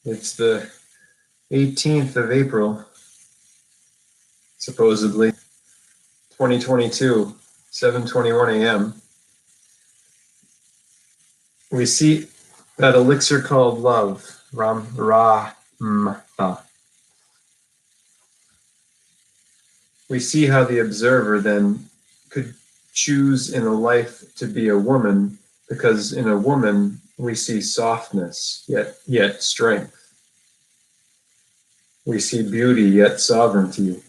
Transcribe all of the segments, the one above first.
It's the 18th of April, supposedly, 2022, 7:21 a.m. We see that elixir called love, Ram Ra Mta. We see how the observer then could choose in a life to be a woman, because in a woman we see softness, yet strength. We see beauty, yet sovereignty.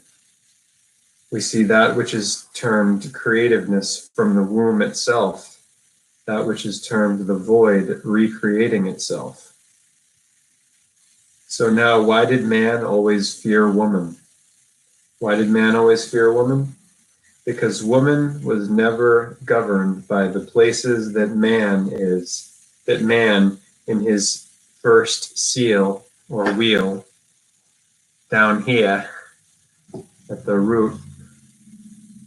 We see that which is termed creativeness from the womb itself, that which is termed the void recreating itself. So now, why did man always fear woman? Why did man always fear woman? Because woman was never governed by the places that man in his first seal or wheel, down here at the root,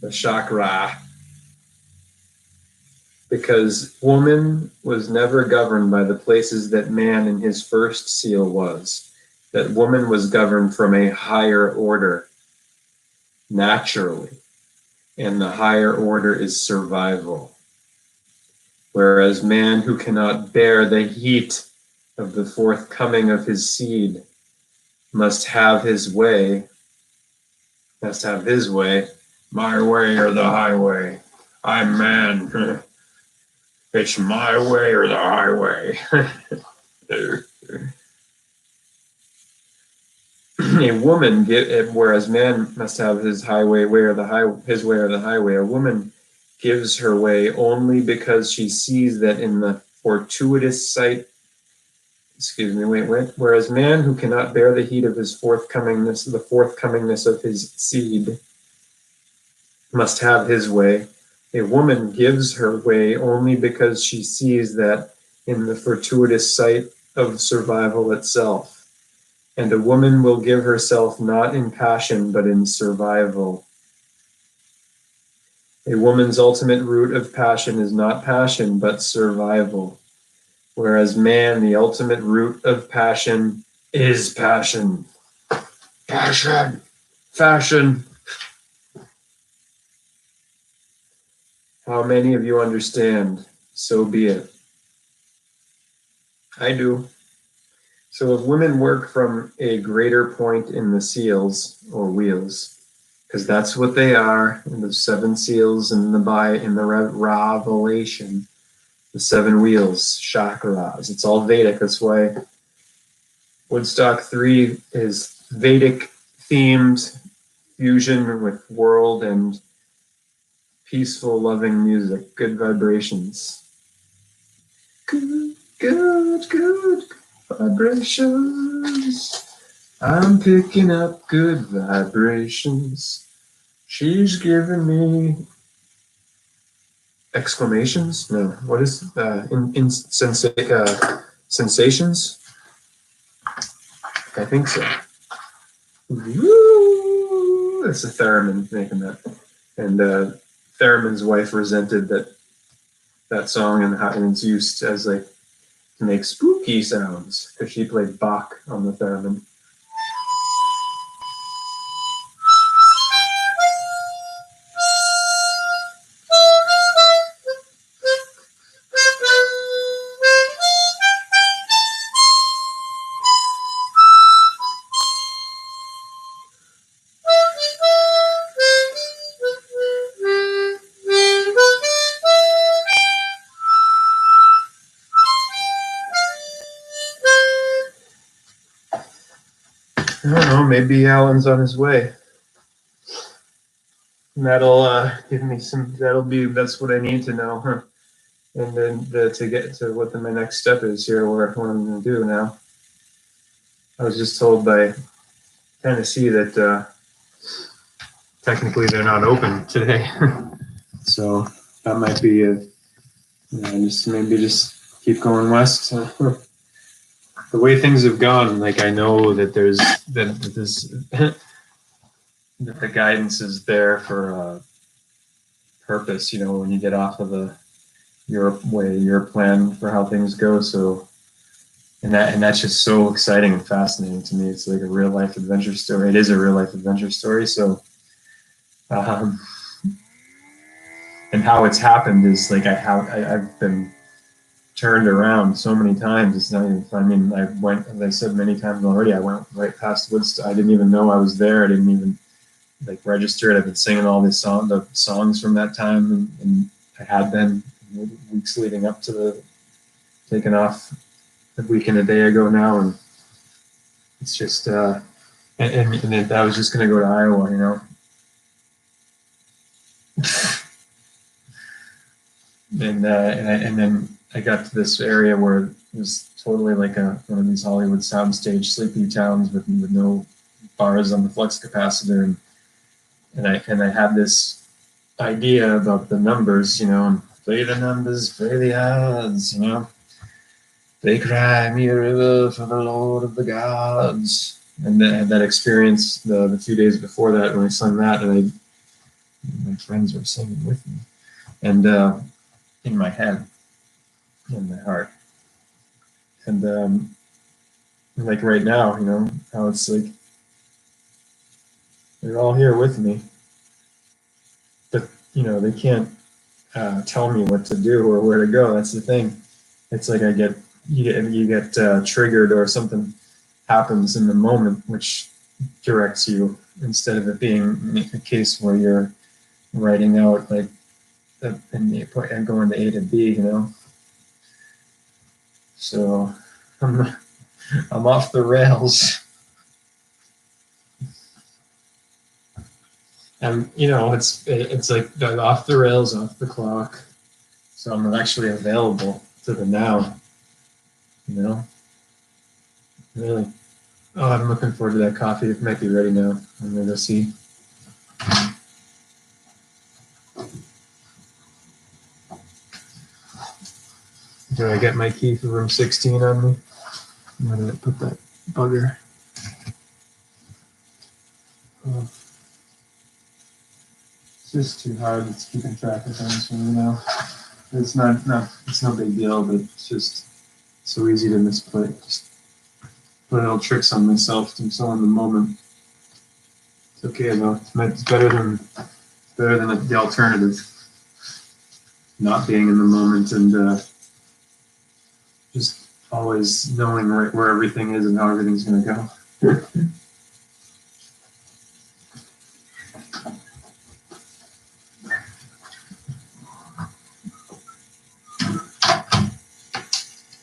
the chakra, because woman was never governed by the places that man in his first seal was. That woman was governed from a higher order, naturally. And the higher order is survival. Whereas man who cannot bear the heat of the forthcoming of his seed must have his way, my way or the highway. I'm man. It's my way or the highway. A woman, whereas man must have his highway, his way or the highway. A woman gives her way only because she sees that in the fortuitous sight. Whereas man who cannot bear the heat of his forthcomingness of his seed, must have his way. A woman gives her way only because she sees that in the fortuitous sight of survival itself. And a woman will give herself not in passion, but in survival. A woman's ultimate root of passion is not passion, but survival. Whereas man, the ultimate root of passion is passion. Passion. Fashion. How many of you understand? So be it. I do. So if women work from a greater point in the seals or wheels, because that's what they are in the seven seals in the Revelation, the seven wheels, chakras. It's all Vedic. That's why Woodstock 3 is Vedic themed fusion with world and peaceful, loving music, good vibrations. Good vibrations. I'm picking up good vibrations. She's giving me exclamations? No, what is sensations? I think so. Woo! That's a theremin making that. And Theremin's wife resented that song and it's used as like to make spooky sounds because she played Bach on the theremin. I don't know, maybe Alan's on his way. And that'll give me that's what I need to know, huh? And then to get to what my next step is here, what I'm going to do now. I was just told by Tennessee that technically they're not open today. So that might be just keep going west. The way things have gone, like I know that that the guidance is there for a purpose, when you get off of your plan for how things go. So and that's just so exciting and fascinating to me. It's like a real life adventure story. It is a real life adventure story. So, um, and how it's happened is like I've been turned around so many times. It's not even. I mean, I went, as I said many times already. I went right past Woodstock. I didn't even know I was there. I didn't even like register it. I've been singing all these the songs from that time, and I had been weeks leading up to the taking off a week and a day ago now, and it's just and I was just gonna go to Iowa, you know, and then I got to this area where it was totally like one of these Hollywood soundstage sleepy towns with no bars on the flux capacitor, and I had this idea about the numbers, you know, and play the numbers, play the odds, you know. They cry me a river for the Lord of the gods. And that experience the few days before that when I sung that, and my friends were singing with me, and in my head, in my heart, and like right now, you know, how it's like they're all here with me, but you know they can't tell me what to do or where to go. That's the thing. It's like you get triggered or something happens in the moment, which directs you instead of it being a case where you're writing out like and going to A to B, you know. So I'm I'm off the rails, and you know it's like off the rails, off the clock. So I'm actually available to the now, you know. Really. Oh, I'm looking forward to that coffee. It might be ready now. I'm gonna go see. Did I get my key for room 16 on me? Where did I put that bugger? Oh, it's just too hard. It's keeping track of things for me now. It's it's no big deal, but it's just so easy to misplay. Just play little tricks on myself. I'm so in the moment. It's okay though. It's better than the alternative. Not being in the moment and just always knowing right where everything is and how everything's gonna go.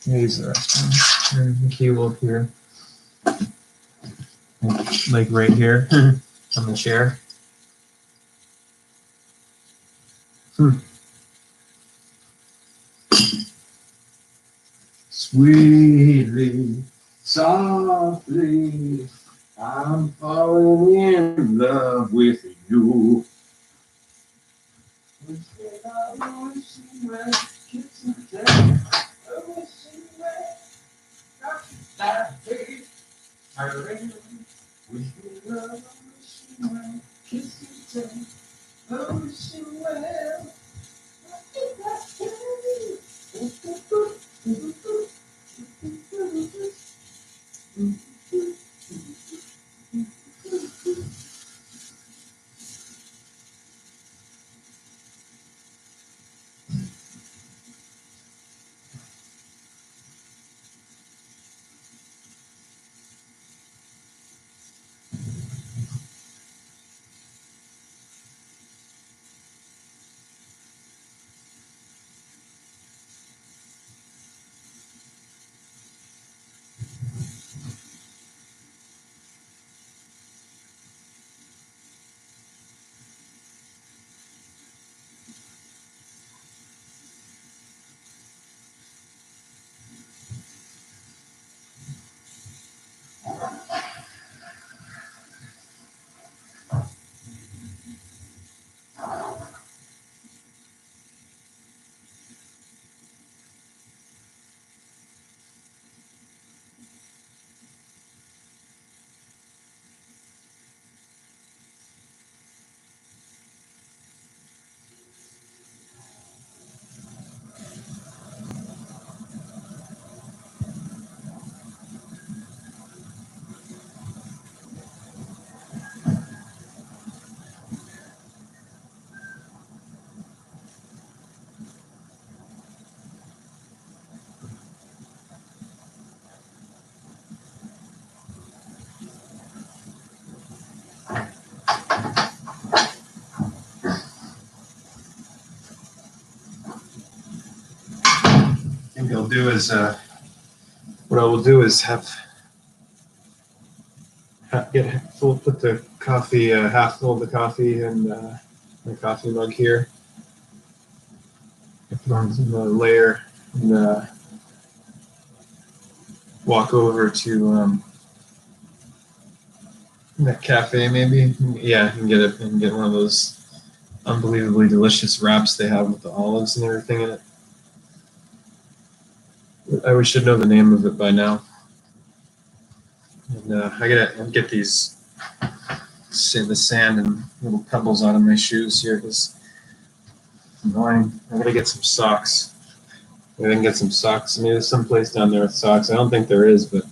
Here's the rest one. There's the key will appear. Like right here on the chair. Sweetly, softly, I'm falling in love with you. he'll do is what I will do is put the coffee half full of the coffee and my coffee mug here. Put on the layer and walk over to that cafe maybe. Yeah, and get one of those unbelievably delicious wraps they have with the olives and everything in it. I should know the name of it by now. And I gotta get the sand and little pebbles out of my shoes here because I'm annoying. I gotta get some socks. I can get some socks. I mean, there's some place down there with socks. I don't think there is, but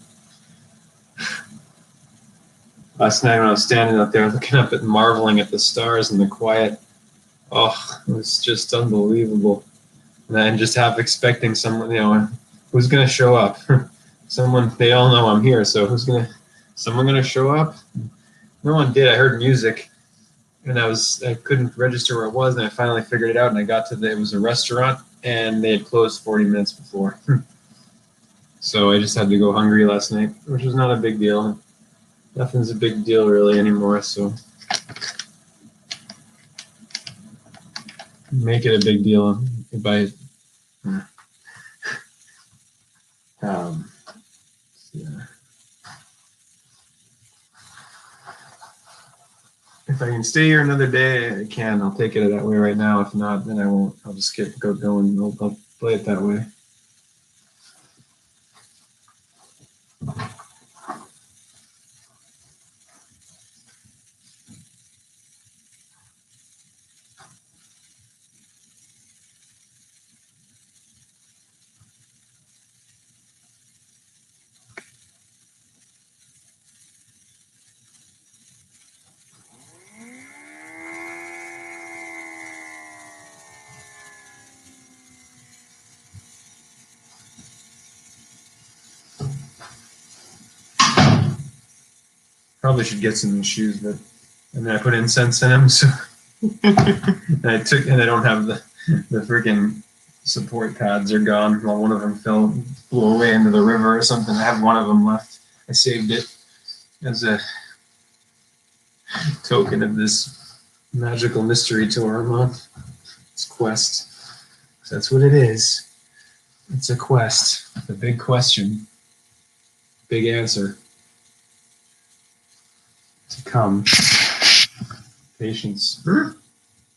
last night when I was standing out there looking up at marveling at the stars and the quiet, oh, it was just unbelievable. And I'm just half expecting someone, who's gonna show up? Someone, they all know I'm here, so someone gonna show up? No one did. I heard music and I couldn't register where it was, and I finally figured it out, and I got to it was a restaurant and they had closed 40 minutes before. So I just had to go hungry last night, which was not a big deal. Nothing's a big deal really anymore, so make it a big deal by yeah. If I can stay here another day, I can. I'll take it that way right now. If not, then I won't. I'll just go and I'll play it that way. Probably should get some new shoes, but and then I put incense in them, so and I don't have the freaking support pads are gone. Well, one of them blew away into the river or something. I have one of them left. I saved it as a token of this magical mystery tour I'm on. It's a quest. So that's what it is. It's a quest. The big question. Big answer. To come. Patience.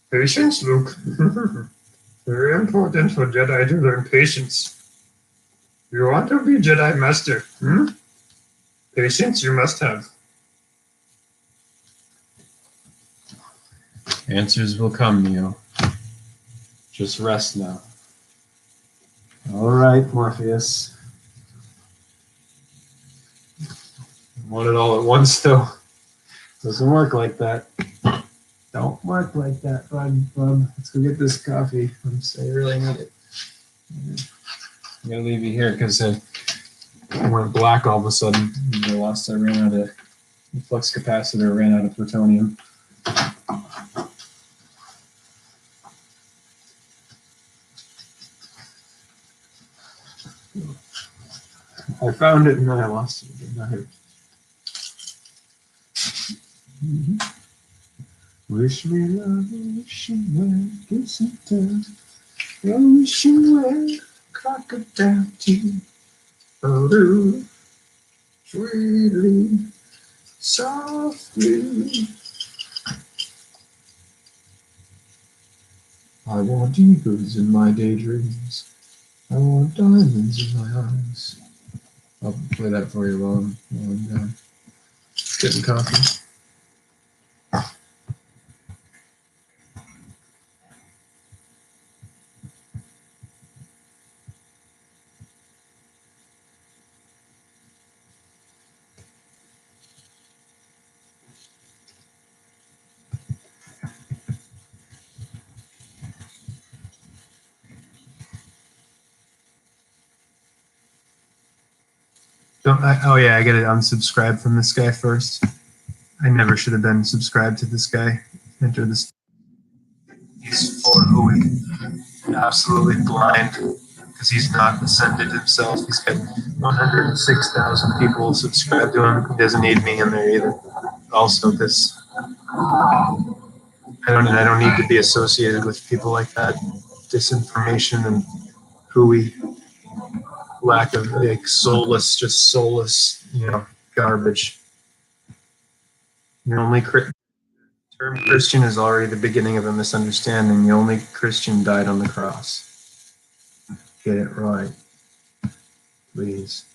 Patience, Luke. Very important for Jedi to learn patience. You want to be Jedi Master? Patience you must have. Answers will come, Neo. Just rest now. All right, Morpheus. Want it all at once, though. Doesn't work like that. Don't work like that, bud. Let's go get this coffee. I really need it. I'm gonna leave you here because I went black all of a sudden. I ran out of the flux capacitor, ran out of plutonium. I found it and then I lost it again. Wish me love, wishing well, kiss and tell, wishing well, crocodile teeth, oh, sweetly, softly. I want eagles in my daydreams. I want diamonds in my eyes. I'll play that for you while I'm done. Getting coffee. I gotta unsubscribe from this guy first. I never should have been subscribed to this guy. Enter this. He's full of hooey. Absolutely blind. because he's not ascended himself. He's got 106,000 people subscribe to him. He doesn't need me in there either. Also, because I don't need to be associated with people like that. Disinformation and hooey, lack of like soulless, garbage. The only term Christian is already the beginning of a misunderstanding. The only Christian died on the cross. Get it right, please.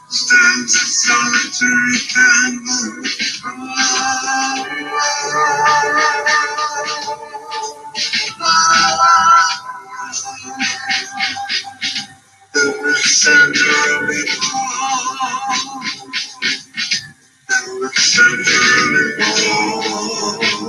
Stands a solitary candle. In the center of it all. In the center of it all.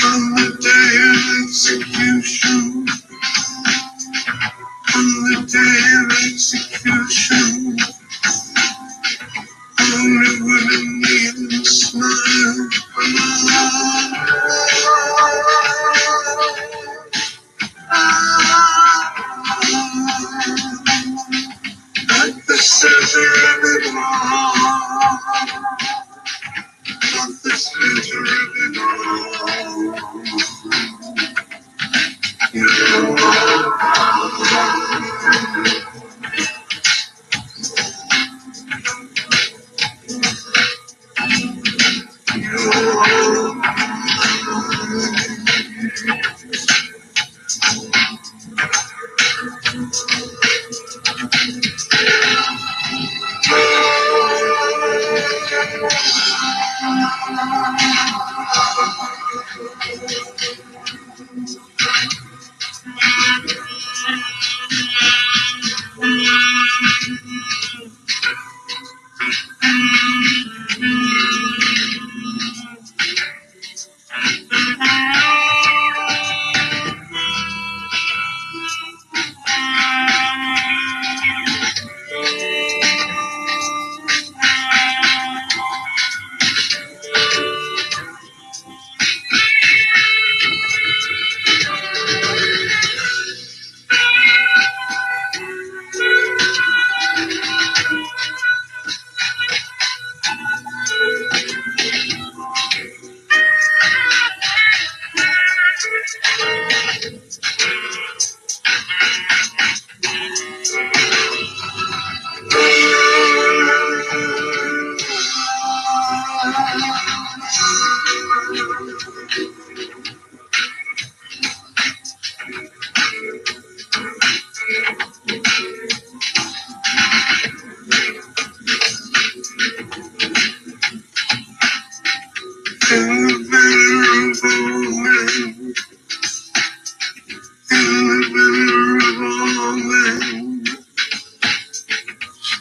On the day of execution, on the day of execution, only women need to smile. At the center of it all, at the center of it all, you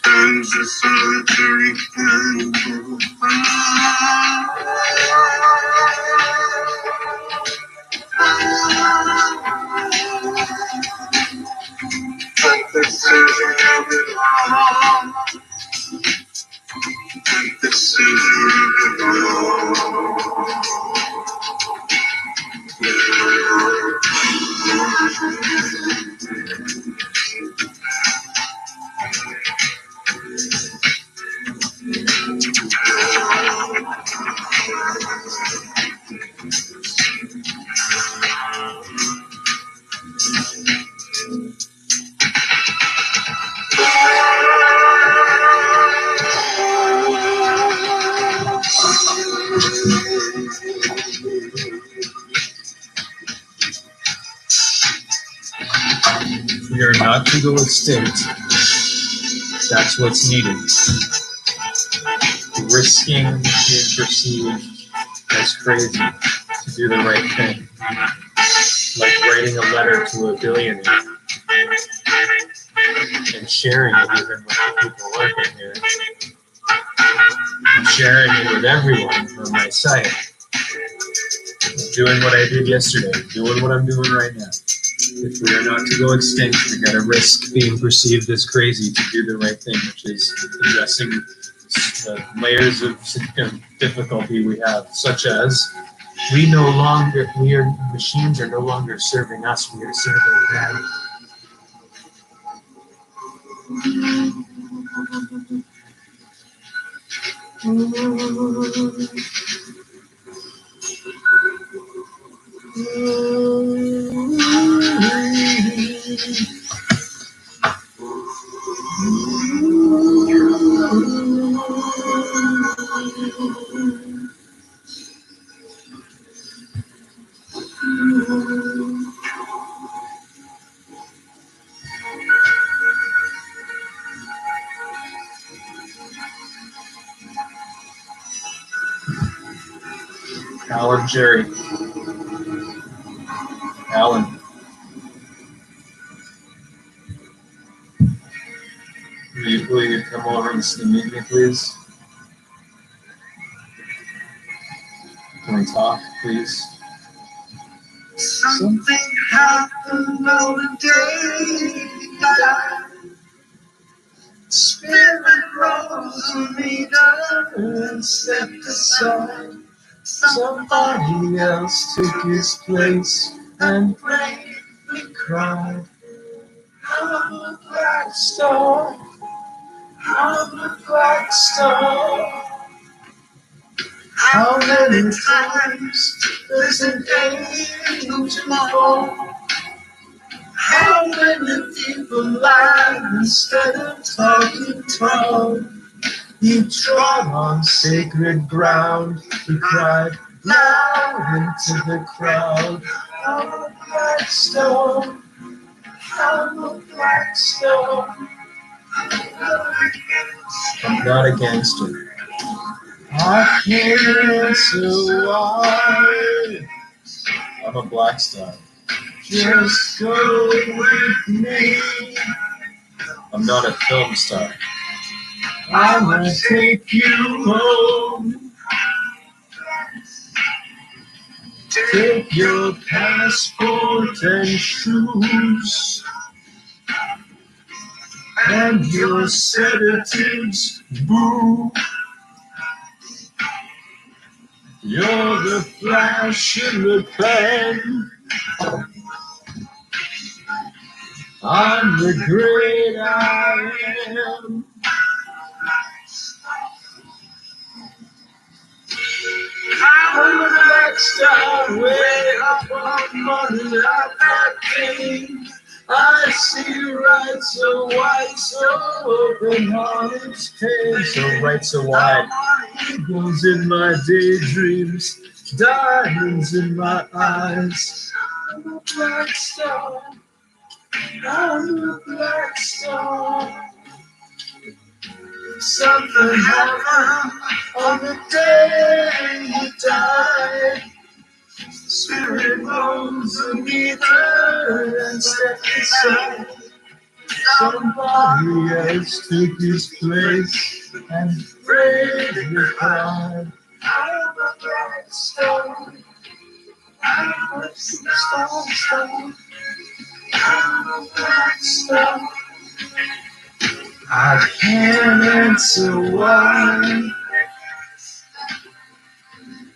stands a solitary candle. At the center of it all, at the center of it all. we are not to go extinct, that's what's needed. Risking being perceived as crazy to do the right thing. Like writing a letter to a billionaire and sharing it even with the people working here. And sharing it with everyone on my site. Doing what I did yesterday. Doing what I'm doing right now. If we are not to go extinct, we gotta risk being perceived as crazy to do the right thing, which is addressing the layers of difficulty we have, such as machines are no longer serving us, we are serving them. Alan, Jerry. Alan. Will you come over and meet me, please? Can we talk, please? Something happened on the day he died. Spirit rose on me and stepped aside. Somebody else took his place and bravely cried. I'm a black star. I'm a black star. How many times does an angel fall? How many people lie instead of talking tall? You trod on sacred ground, he cried loud into the crowd. I'm a black stone, I'm a black stone. I'm not a gangster. I can't answer why. I'm a black star. Just go with me. I'm not a film star. I'ma take you home. Take your passport and shoes and your sedatives, boo. You're the flash in the pan. I'm the great I am. I'm a black star way up on money like that king. I see right so white, so open hearts pain. So right, so wide. Eagles in my daydreams, diamonds in my eyes. I'm a black star. I'm a black star. Something happened on the day you died. Spirit rose and neither and stepped aside. Somebody else took his place and bravely cried. I'm a black star. I'm a star. I'm a black star. I can't answer why,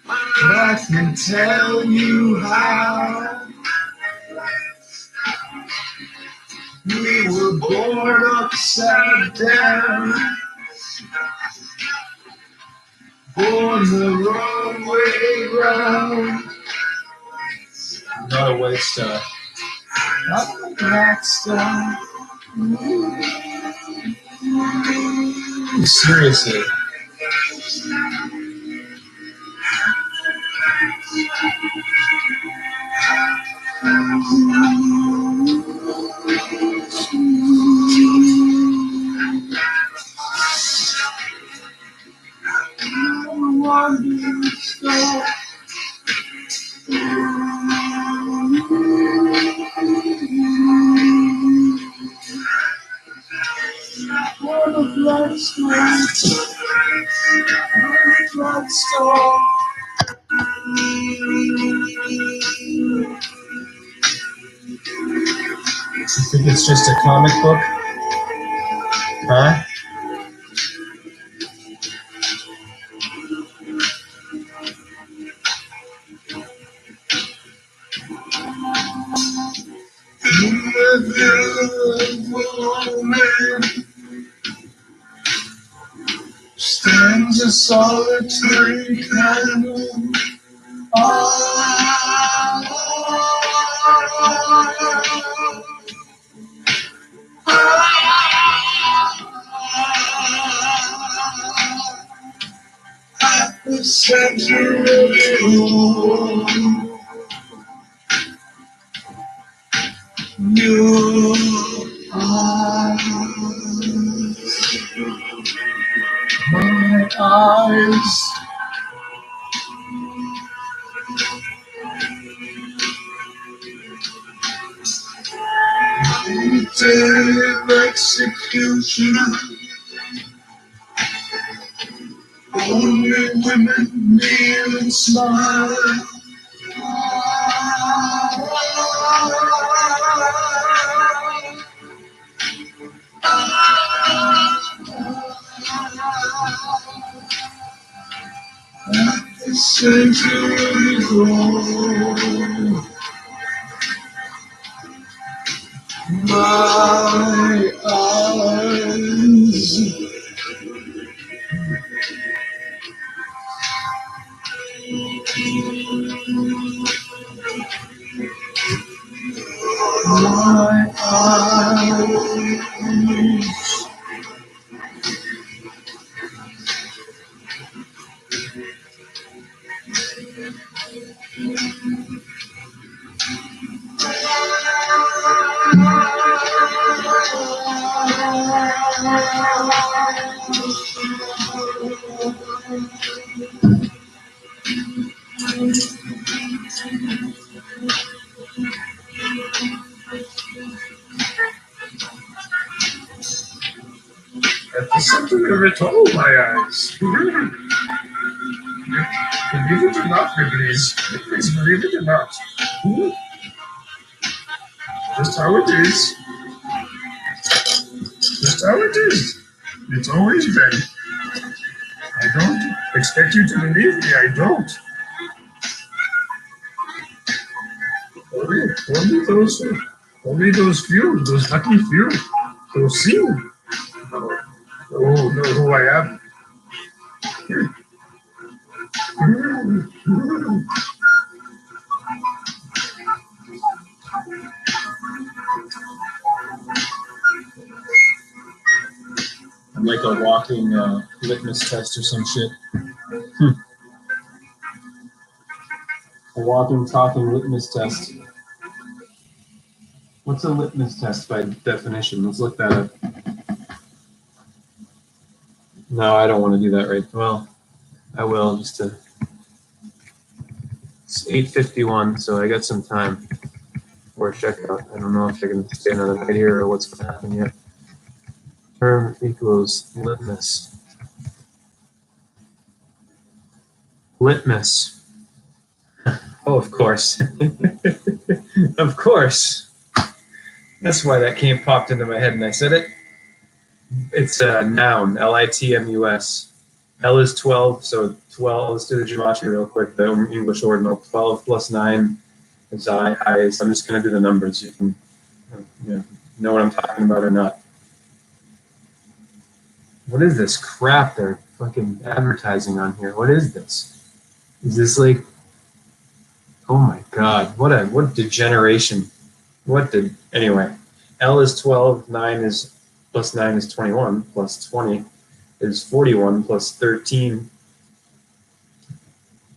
but I can tell you how. We were born upside down, born the wrong way round. I'm not a white star. I'm a black star. Seriously. You think it's just a comic book? Huh? Stands a solitary candle. At the center of it all, your eyes, my eyes. Day of execution, only women kneel and smile. The center of it all, my eyes. My eyes. At the center of it all, my eyes. Believe it or not, please believe it or not. Just how it is. Just how it is. It's always been. I don't expect you to believe me. I don't. Only those few, those lucky few, who see. Oh, know who I am. I'm like a walking litmus test or some shit. A walking, talking litmus test. What's a litmus test by definition? Let's look that up. No, I don't want to do that right. Well, I will just to. It's 8:51, so I got some time for a checkout. I don't know if I can stay another night here or what's going to happen yet. Term equals litmus. Litmus. Oh, of course. Of course. That's why that popped into my head and I said it. It's a noun, Litmus. L is 12, so 12, let's do the gematria real quick, the English ordinal. 12 plus 9 is I. So I'm just going to do the numbers. You can know what I'm talking about or not. What is this crap they're fucking advertising on here? What is this? Is this like, oh my God, what degeneration. Anyway, L is 12, 9 is, plus 9 is 21, plus 20 is 41, plus 13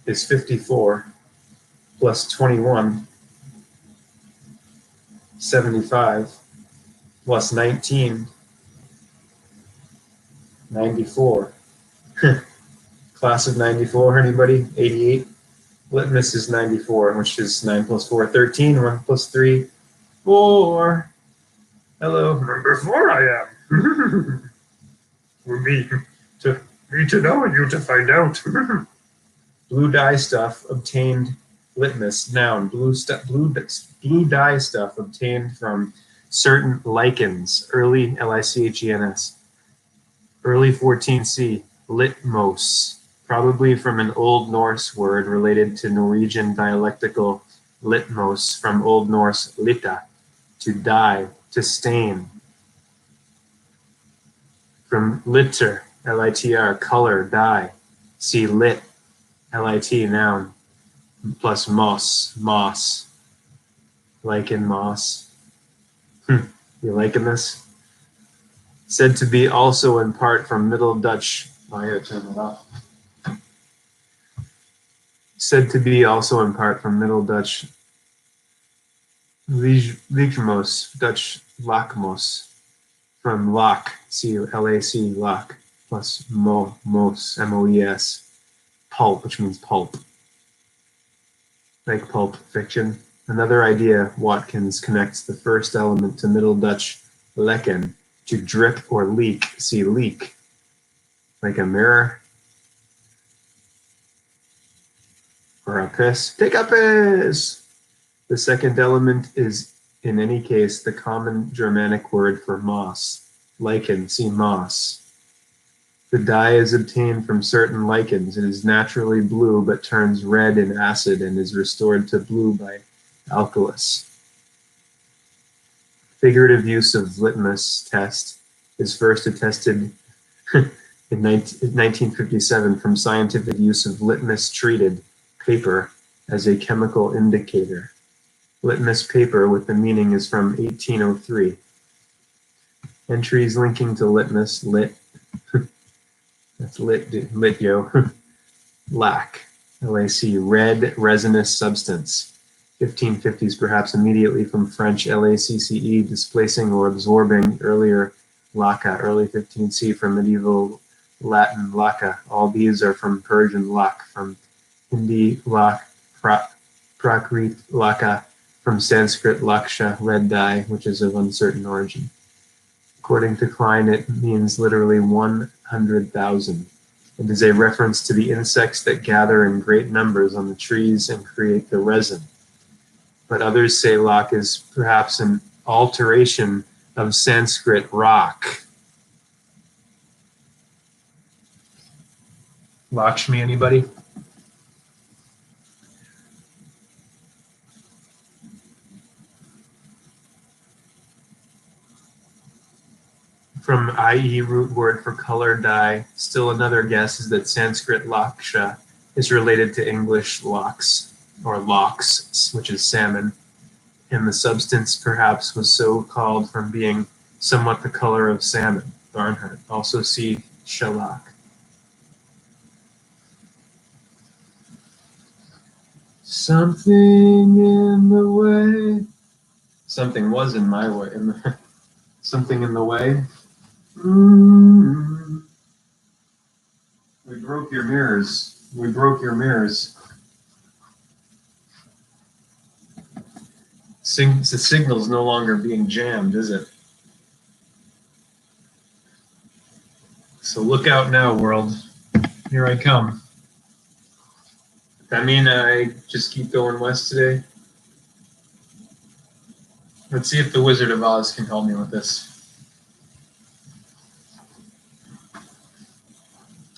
is 54, plus 21, 75, plus 19, 94. Class of 94, anybody? 88? Litmus is 94, which is 9 plus 4, 13. 1 plus 3, 4. Hello. Number 4 I am. For me to know and you to find out. Blue dye stuff obtained. Litmus, noun. Blue dye stuff obtained from certain lichens. Early Lichens. Early 14C. Litmos, probably from an Old Norse word related to Norwegian dialectical litmos from Old Norse lita, to dye, to stain. From litter, L-I-T-R, color, dye. See lit, L-I-T, noun, plus moss, lichen moss. You liking this? Said to be also in part from Middle Dutch. I gotta turn it off. Said to be also in part from Middle Dutch Lichmos, Dutch Lachmos, from lac, C-L-A-C, lac, plus mos, M-O-E-S, pulp, which means pulp, like Pulp Fiction. Another idea, Watkins connects the first element to Middle Dutch lekken, to drip or leak, see leak, like a mirror, or a piss. Take a piss! The second element is, in any case, the common Germanic word for moss, lichen, see moss. The dye is obtained from certain lichens. It is naturally blue, but turns red in acid and is restored to blue by alkalies. Figurative use of litmus test is first attested in 1957 from scientific use of litmus-treated paper as a chemical indicator. Litmus paper with the meaning is from 1803. Entries linking to litmus, lit, that's lit yo, lac, L-A-C, red resinous substance. 1550s, perhaps immediately from French LACCE, displacing or absorbing earlier laca, early 15C from medieval Latin laca. All these are from Persian lac, from Hindi lac, Prakrit laca, from Sanskrit laksha, red dye, which is of uncertain origin. According to Klein, it means literally 100,000. It is a reference to the insects that gather in great numbers on the trees and create the resin. But others say lac is perhaps an alteration of Sanskrit rock. Lakshmi, anybody? From IE root word for color dye, still another guess is that Sanskrit laksha is related to English lox, or lox, which is salmon, and the substance perhaps was so called from being somewhat the color of salmon, Barnhart. Also see shellac. Something in the way. Something was in my way. Something in the way. Mm. We broke your mirrors. We broke your mirrors. The signal's no longer being jammed, is it? So look out now, world. Here I come. That mean I just keep going west today? Let's see if the Wizard of Oz can help me with this.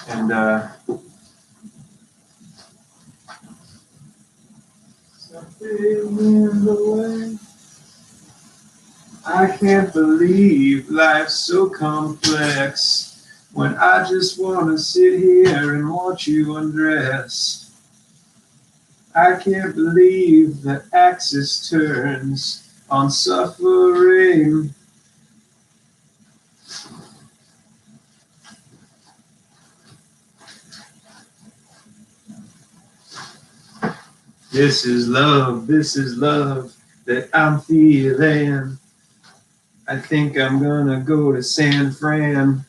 And something in the way. I can't believe life's so complex when I just want to sit here and watch you undress. I can't believe the axis turns on suffering. This is love that I'm feeling. I think I'm gonna go to San Fran.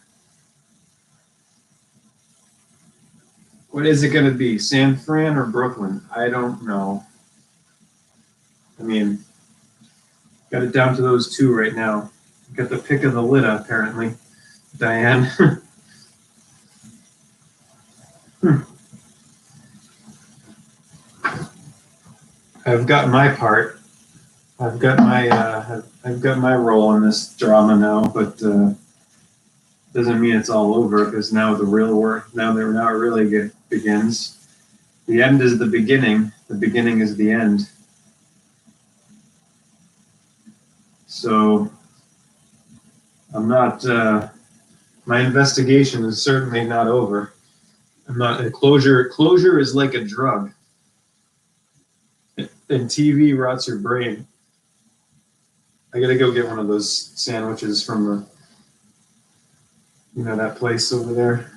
What is it going to be? San Fran or Brooklyn? I don't know. I mean, got it down to those two right now. Got the pick of the litter, apparently. Diane. I've got my part. I've got my role in this drama now, but doesn't mean it's all over because now the real work. Now it really begins. The end is the beginning. The beginning is the end. So I'm not. My investigation is certainly not over. I'm not. Closure is like a drug, and TV rots your brain. I gotta go get one of those sandwiches from that place over there,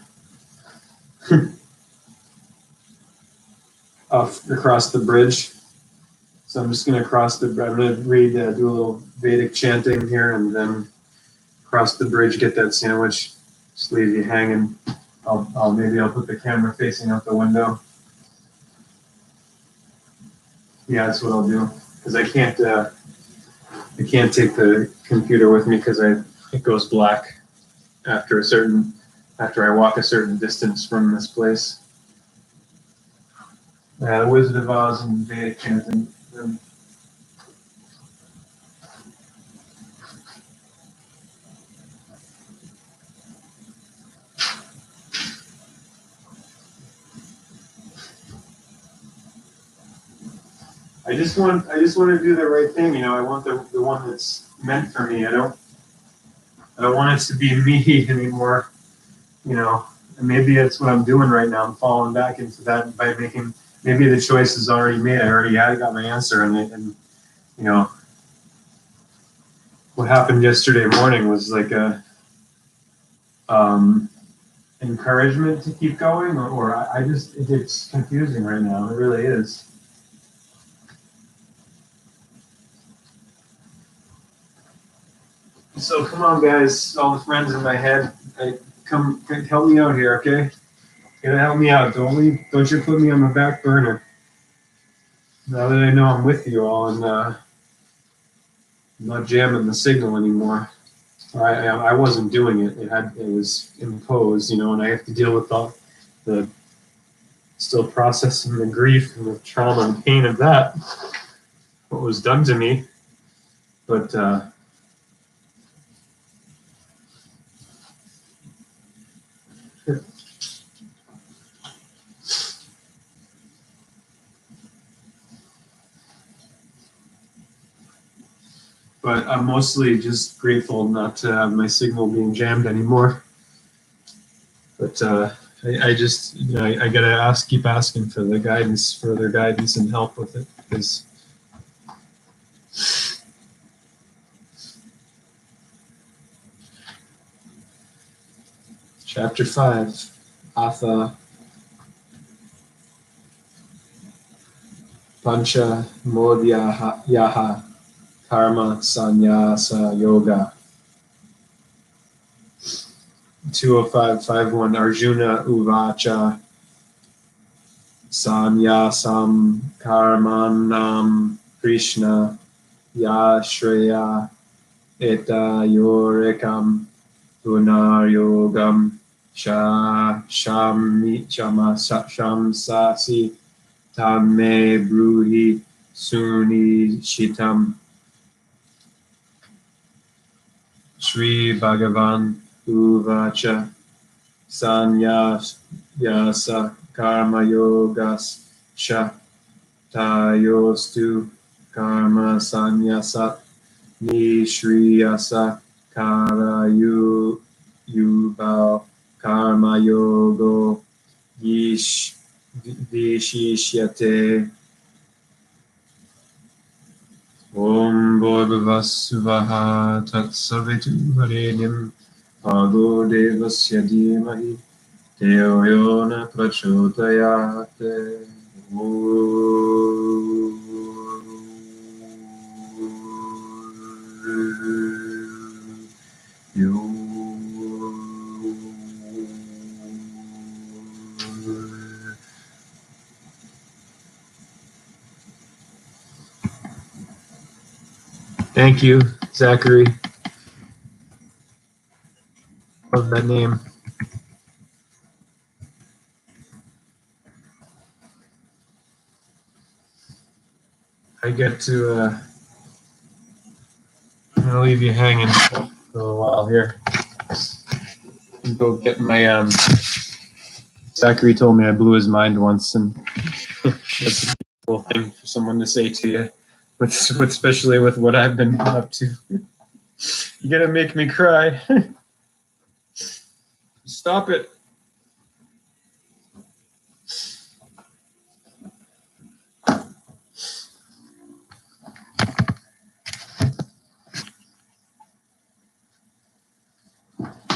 off across the bridge. So I'm just gonna cross the. I'm gonna do a little Vedic chanting here, and then cross the bridge, get that sandwich, just leave you hanging. Maybe I'll put the camera facing out the window. Yeah, that's what I'll do because I can't take the computer with me because it goes black after I walk a certain distance from this place. The Wizard of Oz and Vedic chanting. I just want to do the right thing. I want the one that's meant for me. I don't want it to be me anymore. And maybe that's what I'm doing right now. I'm falling back into that by making. Maybe the choice is already made. I got my answer, and what happened yesterday morning was like a encouragement to keep going, or it's confusing right now. It really is. So come on, guys, all the friends in my head, come help me out here, okay? You gotta help me out. Don't you put me on the back burner. Now that I know I'm with you all, and I'm not jamming the signal anymore. I wasn't doing it. It was imposed, and I have to deal with all the still processing the grief and the trauma and pain of that, what was done to me. But I'm mostly just grateful not to have my signal being jammed anymore. But I just, I gotta keep asking for the guidance, further guidance and help with it, because Chapter 5, Atha Pancha Modhya Yaha Karma Sannyasa Yoga. 205.51 Arjuna Uvacha Sannyasam Karmanam Krishna Yashreya Eta Yorikam Punar Yogam Shamsasi Tame Bruhi Suni Shitam. Sri Bhagavan Uvacha Sanyasa Karma Yogas Tayostu Karma Sanyasat Nishriyasa Kara Yubal Karma Yogo Vishishyate. Om Bhagavasuvaha Tatsavitu Varenyam Bhago Devasya Dhimahi Teo Yona Prachodayate. Thank you, Zachary. Love that name. I get to, I'm going to leave you hanging for a little while here. Go get my, Zachary told me I blew his mind once, and that's a cool thing for someone to say to you, especially with what I've been up to. You're going to make me cry. Stop it.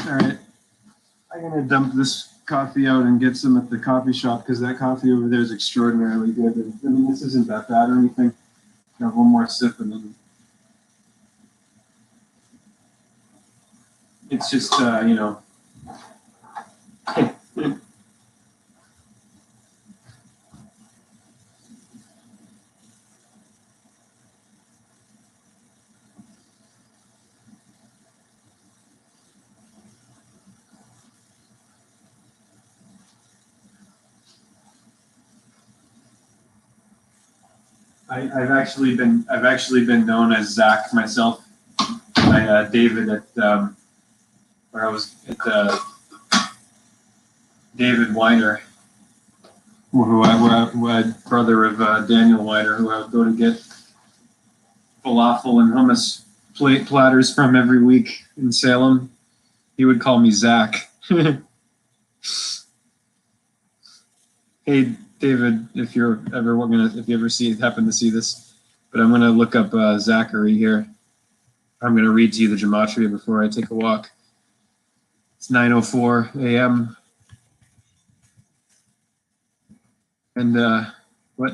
All right. I'm going to dump this coffee out and get some at the coffee shop because that coffee over there is extraordinarily good. And, I mean, this isn't that bad or anything. I have one more sip and then it's just, you know. I've actually been known as Zach myself by David at where I was at David Weiner, who I brother of Daniel Weiner, who I would go to get falafel and hummus platters from every week in Salem. He would call me Zach. Hey David, if you ever happen to see this, but I'm gonna look up Zachary here. I'm gonna read to you the gematria before I take a walk. It's 9:04 a.m. And what?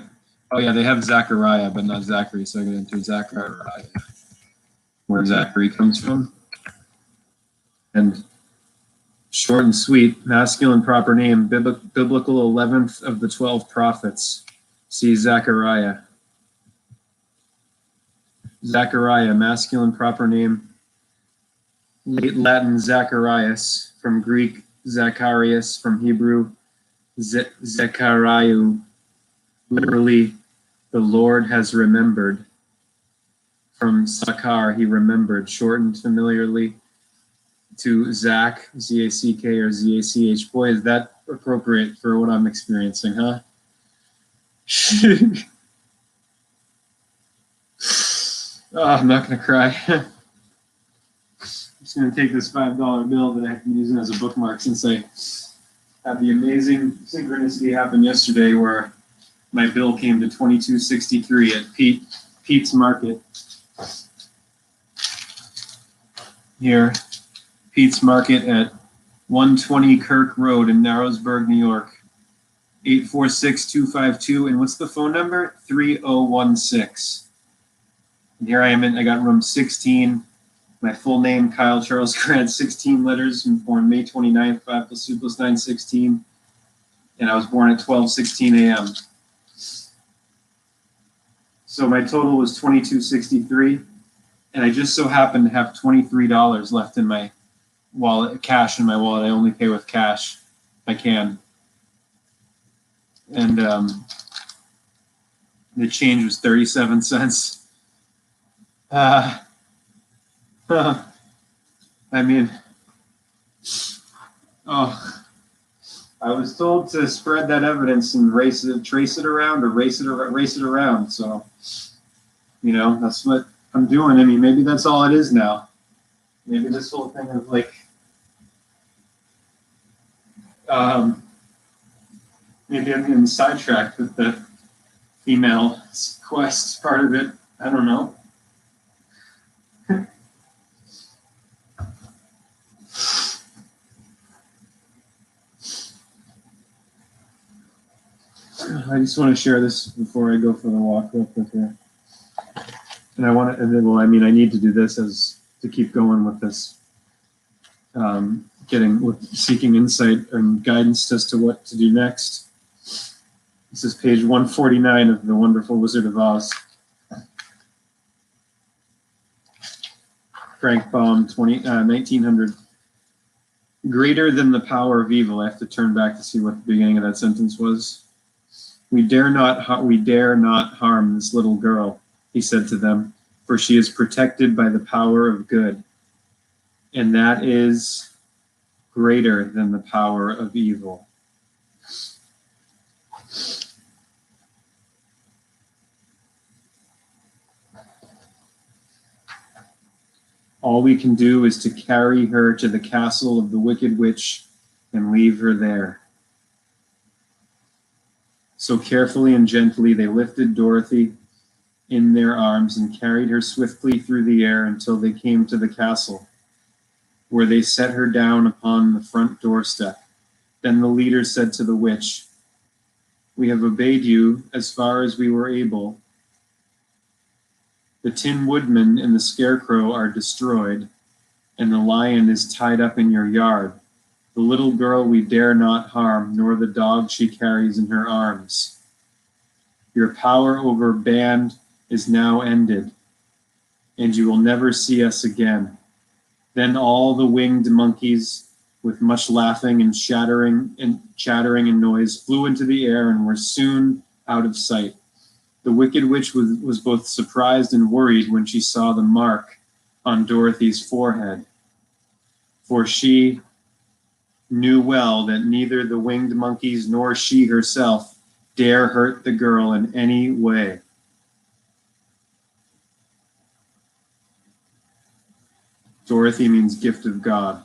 Oh yeah, they have Zachariah, but not Zachary, so I'm gonna enter Zachariah, where Zachary comes from. And short and sweet, masculine proper name, biblical 11th of the 12 prophets. See Zechariah. Zechariah, masculine proper name. Late Latin Zacharias, from Greek Zacharias, from Hebrew Zechariah, literally the Lord has remembered. From Sakar, he remembered, shortened familiarly to Zach, Z-A-C-K or Z-A-C-H. Boy, is that appropriate for what I'm experiencing, huh? Oh, I'm not going to cry. I'm just going to take this $5 bill that I've been using as a bookmark since I had the amazing synchronicity happen yesterday where my bill came to $22.63 at Pete's Market. Here. Pete's Market at 120 Kirk Road in Narrowsburg, New York. 846-252. And what's the phone number? 3016. And here I am I got room 16. My full name, Kyle Charles Grant, 16 letters. I'm born May 29th, 5 plus 2 plus 9, 16. And I was born at 12:16 a.m. So my total was $22.63. And I just so happened to have $23 left in my wallet, cash in my wallet. I only pay with cash if I can. And the change was 37 cents. I mean, I was told to spread that evidence and trace it around, or race it around. So, you know, that's what I'm doing. I mean, maybe that's all it is now. Maybe this whole thing of like, maybe I'm getting sidetracked with the female quest part of it. I don't know. I just want to share this before I go for the walk real quick here. And I want to, I need to do this to keep going with this, seeking insight and guidance as to what to do next. This is page 149 of The Wonderful Wizard of Oz. Frank Baum, 1900. Greater than the power of evil. I have to turn back to see what the beginning of that sentence was. We dare not harm this little girl, he said to them, for she is protected by the power of good, and that is greater than the power of evil. All we can do is to carry her to the castle of the wicked witch and leave her there. So carefully and gently they lifted Dorothy in their arms and carried her swiftly through the air until they came to the castle, where they set her down upon the front doorstep. Then the leader said to the witch, "We have obeyed you as far as we were able. The Tin Woodman and the Scarecrow are destroyed, and the lion is tied up in your yard. The little girl we dare not harm, nor the dog she carries in her arms. Your power over Band is now ended, and you will never see us again." Then all the winged monkeys, with much laughing and chattering and noise, flew into the air and were soon out of sight. The Wicked Witch was both surprised and worried when she saw the mark on Dorothy's forehead, for she knew well that neither the winged monkeys nor she herself dare hurt the girl in any way. Dorothy means gift of God.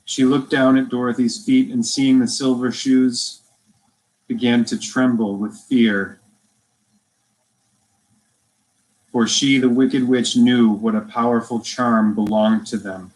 She looked down at Dorothy's feet and, seeing the silver shoes, began to tremble with fear. For she, the Wicked Witch, knew what a powerful charm belonged to them.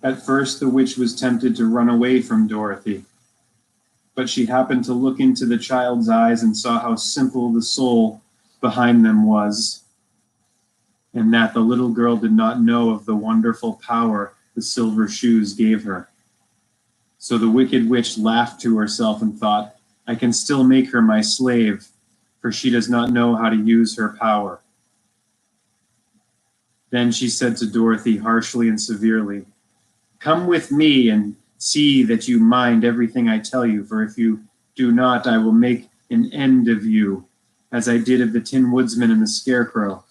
At first, the witch was tempted to run away from Dorothy, but she happened to look into the child's eyes and saw how simple the soul behind them was, and that the little girl did not know of the wonderful power the silver shoes gave her. So the Wicked Witch laughed to herself and thought, "I can still make her my slave, for she does not know how to use her power." Then she said to Dorothy harshly and severely, "Come with me and see that you mind everything I tell you, for if you do not, I will make an end of you, as I did of the Tin Woodsman and the Scarecrow."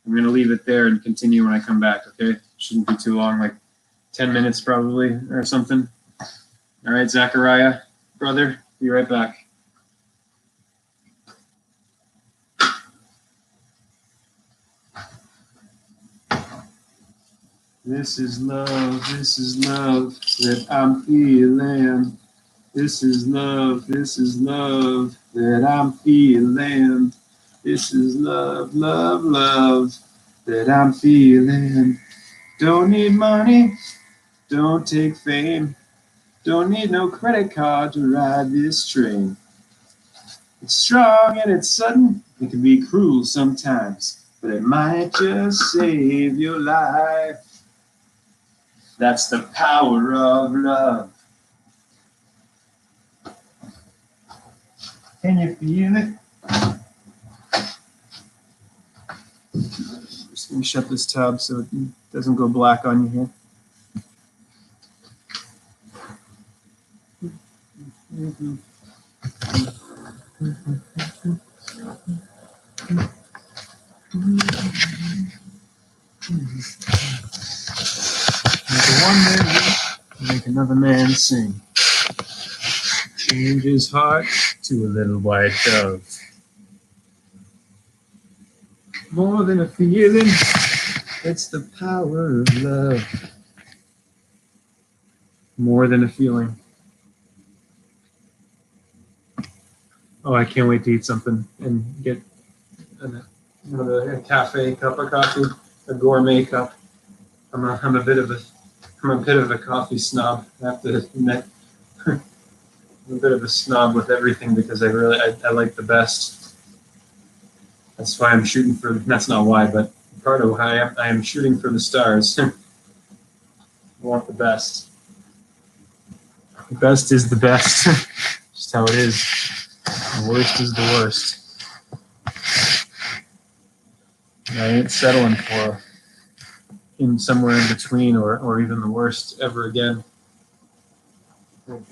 I'm going to leave it there and continue when I come back, okay? Shouldn't be too long, like 10 minutes probably or something. All right, Zachariah, brother, be right back. This is love that I'm feeling. This is love that I'm feeling. This is love that I'm feeling. Don't need money, don't take fame, don't need no credit card to ride this train. It's strong and it's sudden, it can be cruel sometimes, but it might just save your life. That's the power of love. Can you feel it? Just going to shut this tab so it doesn't go black on you here. Make one man weep, make another man sing. Change his heart to a little white dove. More than a feeling, it's the power of love. More than a feeling. Oh, I can't wait to eat something and get a cafe cup of coffee, a gourmet cup. I'm a bit of a coffee snob. I have to admit, I'm a bit of a snob with everything because I like the best. That's why I'm shooting for. That's not why, but part of why I am shooting for the stars. I want the best. The best is the best. Just how it is. The worst is the worst. I ain't settling for in somewhere in between or even the worst ever again. And,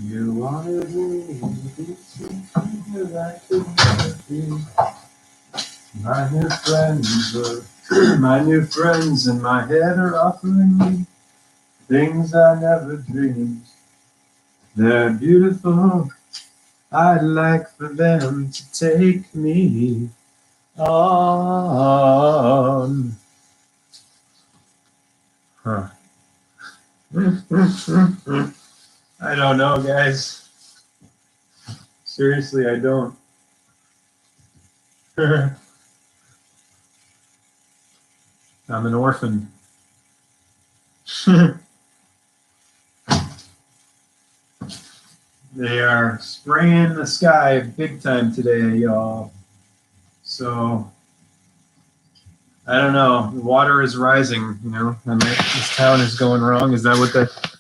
You wanted me to be something that I could never be. My new my new friends in my head are offering me things I never dreamed. They're beautiful. I'd like for them to take me on. Huh. I don't know, guys. Seriously, I don't. I'm an orphan. They are spraying the sky big time today, y'all. So, I don't know. The water is rising, and this town is going wrong. Is that what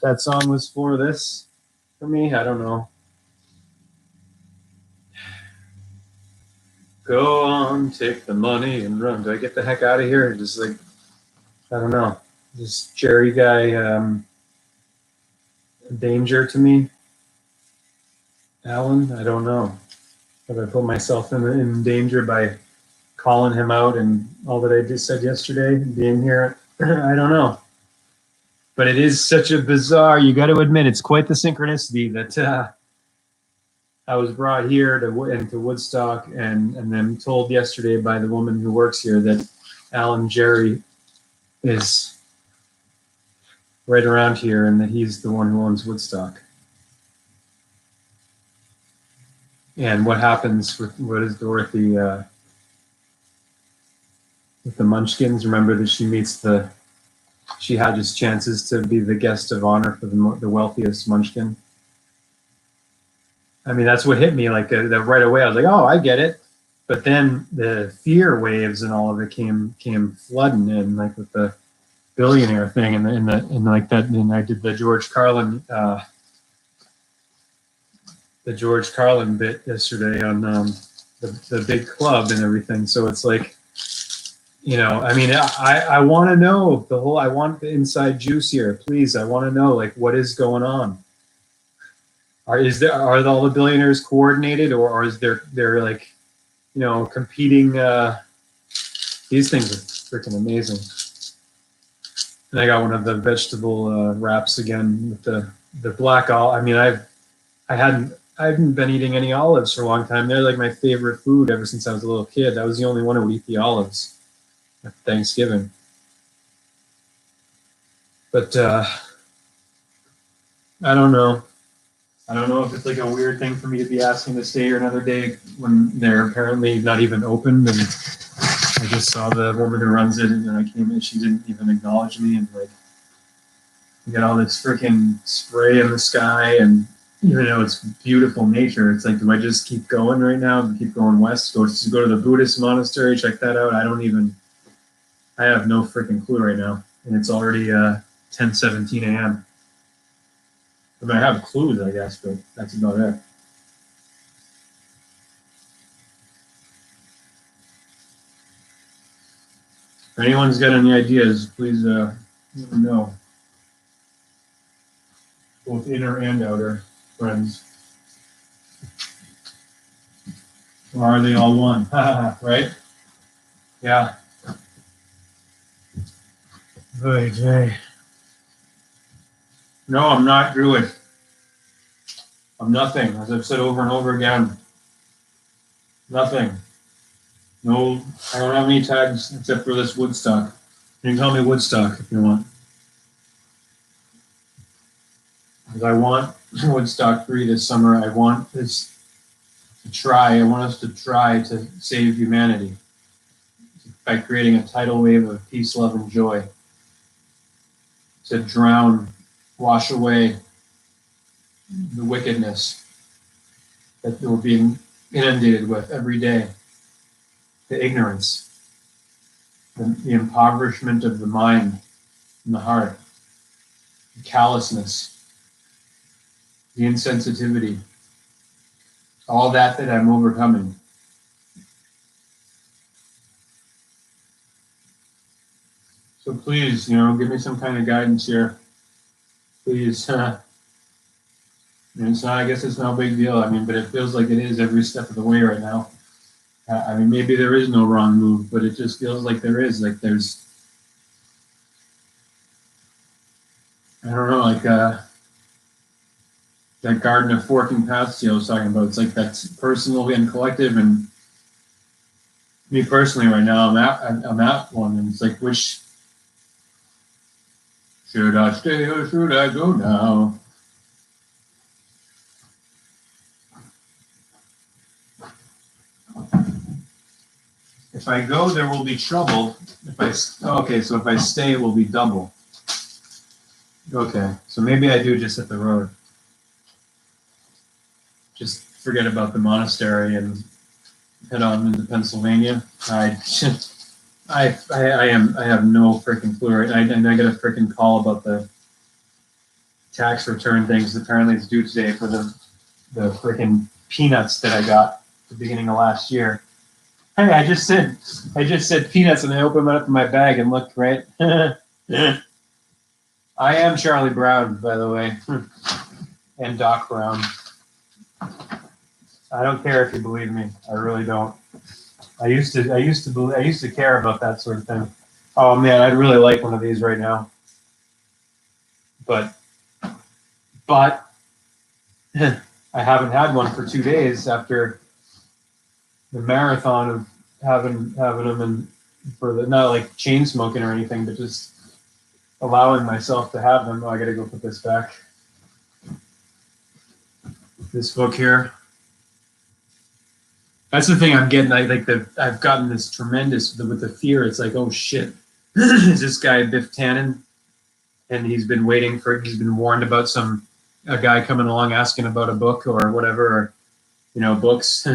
that song was for? This? For me? I don't know. Go on, take the money and run. Do I get the heck out of here? Just like, I don't know. This Jerry guy, danger to me. Alan, I don't know. Have I put myself in danger by calling him out and all that I just said yesterday, being here? I don't know. But it is such a bizarre, you got to admit, it's quite the synchronicity that I was brought here into Woodstock and then told yesterday by the woman who works here that Alan Jerry is right around here and that he's the one who owns Woodstock. And what happens with Dorothy with the Munchkins? Remember that she had just chances to be the guest of honor for the wealthiest Munchkin. I mean, that's what hit me like that right away. I was like, oh, I get it. But then the fear waves and all of it came flooding in, like with the billionaire thing and like that. And I did the George Carlin bit yesterday on the big club and everything. So it's like, I mean, I want to know I want the inside juice here, please. I want to know like what is going on. Are all the billionaires coordinated, or is they're like, competing? These things are freaking amazing. And I got one of the vegetable wraps again with the black olive. I mean, I haven't been eating any olives for a long time. They're like my favorite food ever since I was a little kid. I was the only one who would eat the olives at Thanksgiving. But I don't know. I don't know if it's like a weird thing for me to be asking to stay here another day when they're apparently not even open. And I just saw the woman who runs it, and then I came in, she didn't even acknowledge me, and like, you got all this freaking spray in the sky, and even though it's beautiful nature, it's like, do I just keep going right now? Keep going west? Go to the Buddhist monastery, check that out? I have no freaking clue right now, and it's already 10:17 a.m. I mean, I have clues, I guess, but that's about it. If anyone's got any ideas, please let me know. Both inner and outer friends. Or are they all one? Right? Yeah. Okay. No, I'm not Druid. I'm nothing, as I've said over and over again. Nothing. No, I don't have any tags except for this Woodstock. You can call me Woodstock if you want. Because I want Woodstock 3 this summer. I want us to try to save humanity by creating a tidal wave of peace, love, and joy. To wash away the wickedness that we're being inundated with every day. The ignorance, the impoverishment of the mind and the heart, the callousness, the insensitivity, all that I'm overcoming. So please, give me some kind of guidance here. Please, And it's not, I guess it's no big deal. I mean, but it feels like it is every step of the way right now. I mean, maybe there is no wrong move, but it just feels like there is. Like there's, I don't know, like that garden of forking paths I was talking about. It's like that's personal and collective. And me personally, right now, I'm at one, and it's like, which should I stay or should I go now? If I go, there will be trouble. Okay, so if I stay, it will be double. Okay, so maybe I do just hit the road. Just forget about the monastery and head on into Pennsylvania. I have no freaking clue. Right? I got a freaking call about the tax return things. Apparently, it's due today for the freaking peanuts that I got at the beginning of last year. Hey, I just said peanuts, and I opened it up in my bag and looked right. I am Charlie Brown, by the way, and Doc Brown. I don't care if you believe me. I really don't. I used to care about that sort of thing. Oh man, I'd really like one of these right now. But I haven't had one for 2 days after the marathon of having them, and for the, not like chain smoking or anything, but just allowing myself to have them. Oh, I gotta go put this back. This book here. That's the thing I'm getting. I've gotten this tremendous with the fear. It's like, oh shit, is this guy Biff Tannen? And he's been warned about a guy coming along asking about a book or whatever, or, books.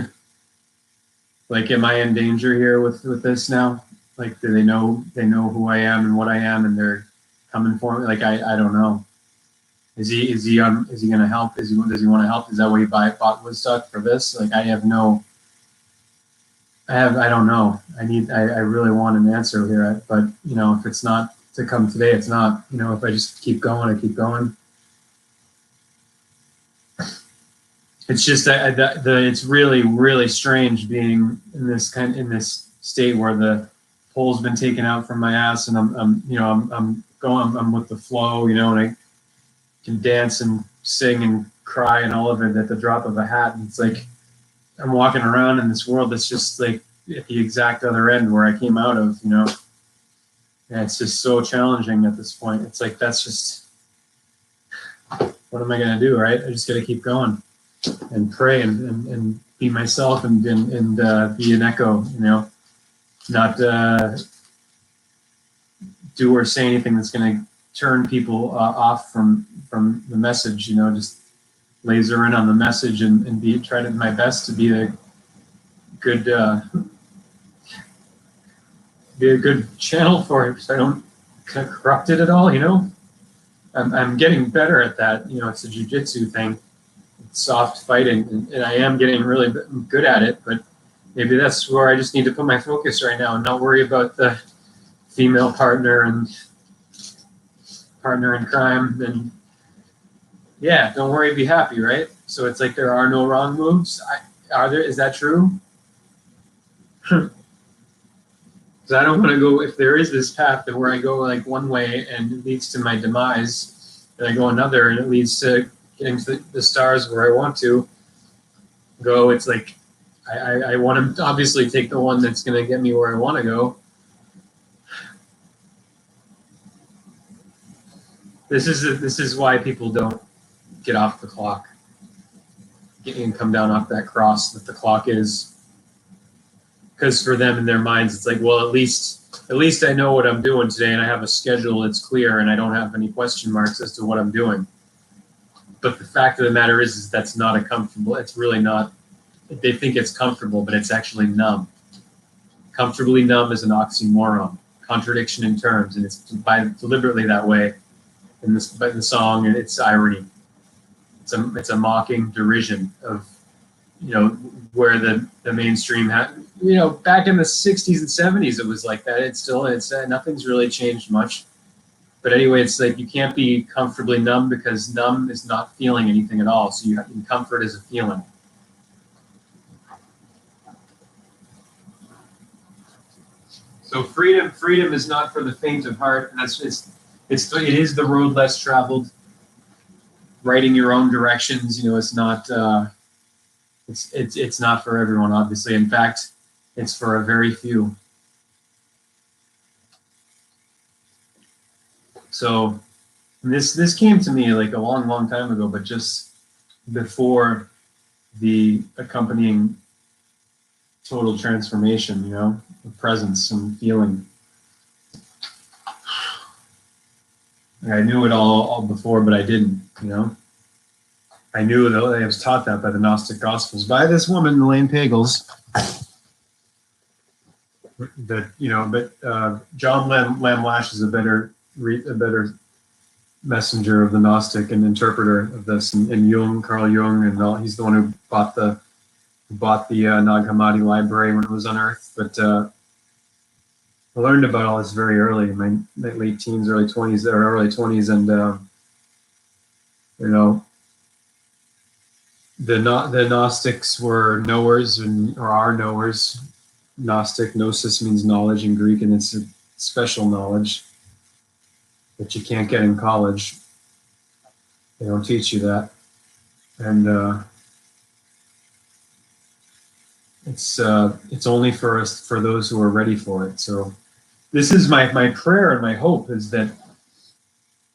Like, am I in danger here with this now? Like, do they know who I am and what I am, and they're coming for me? Like, I don't know. Is he gonna help? Does he want to help? Is that why he bought Woodstock for this? Like, I don't know. I really want an answer here, but if it's not to come today, it's not. If I just keep going, I keep going. It's just it's really, really strange being in this state where the pole's been taken out from my ass, and I'm with the flow, and I can dance and sing and cry and all of it at the drop of a hat. And it's like I'm walking around in this world that's just like at the exact other end where I came out of, and it's just so challenging at this point. It's like, that's just, what am I going to do, right? I just got to keep going and pray and be myself and be an echo, not do or say anything that's going to turn people off from the message, just laser in on the message and try to my best to be a good channel for it, so I don't kind of corrupt it at all. I'm getting better at that. It's a jiu-jitsu thing, it's soft fighting, and I am getting really good at it. But maybe that's where I just need to put my focus right now and not worry about the female partner in crime. And yeah, don't worry, be happy, right? So it's like there are no wrong moves. Are there? Is that true? Because I don't want to go, if there is this path that where I go like one way and it leads to my demise, and I go another and it leads to getting to the stars where I want to go. It's like I want to obviously take the one that's going to get me where I want to go. This is why people don't get off the clock and come down off that cross that the clock is. Because for them in their minds, it's like, well, at least I know what I'm doing today, and I have a schedule that's clear, and I don't have any question marks as to what I'm doing. But the fact of the matter is that's not a comfortable. It's really not. They think it's comfortable, but it's actually numb. Comfortably numb is an oxymoron, contradiction in terms, and it's deliberately that way in the song, and it's irony. It's a mocking derision of where the mainstream had. Back in the 60s and 70s, it was like that. It's nothing's really changed much. But anyway, it's like you can't be comfortably numb because numb is not feeling anything at all. So comfort is a feeling. So freedom is not for the faint of heart. And it is the road less traveled. Writing your own directions, it's not it's not for everyone, obviously. In fact, it's for a very few. So this came to me like a long time ago, but just before the accompanying total transformation, of presence and feeling. I knew it all before, but I didn't, I knew that I was taught that by the Gnostic Gospels, by this woman, Elaine Pagels. But John Lamb Lash is a better messenger of the Gnostic and interpreter of this, and Jung, Carl Jung, and all. He's the one who bought the Nag Hammadi library when it was unearthed. But I learned about all this very early, in my late teens, early 20s, and the Gnostics were knowers or are knowers. Gnostic, gnosis means knowledge in Greek, and it's a special knowledge that you can't get in college. They don't teach you that, and it's only for those who are ready for it. So this is my prayer and my hope is that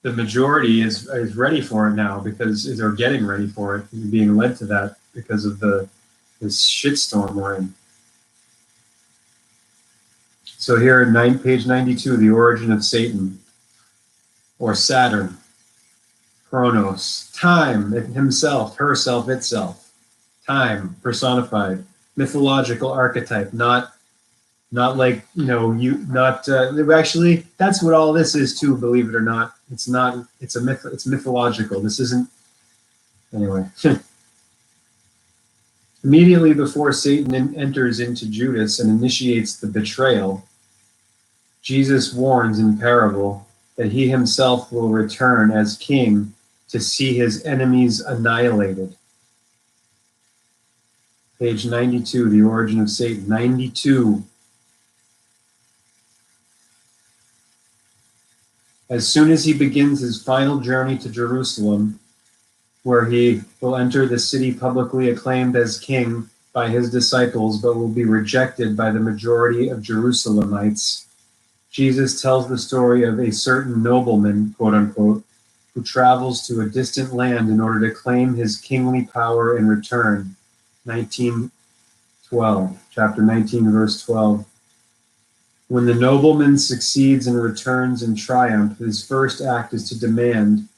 the majority is ready for it now, because they're getting ready for it and being led to that because of this shitstorm we're in. So here at page 92, the origin of Satan, or Saturn, Chronos, time, himself, herself, itself, time personified, mythological archetype, not like actually that's what all this is too, believe it or not. It's not, it's a myth, it's mythological. This isn't, anyway. Immediately before Satan enters into Judas and initiates the betrayal, Jesus warns in parable that he himself will return as king to see his enemies annihilated. Page 92, the origin of Satan, 92. As soon as he begins his final journey to Jerusalem, where he will enter the city publicly acclaimed as king by his disciples, but will be rejected by the majority of Jerusalemites, Jesus tells the story of a certain nobleman, quote unquote, who travels to a distant land in order to claim his kingly power in return. 19:12, chapter 19, verse 12. When the nobleman succeeds and returns in triumph, his first act is to demand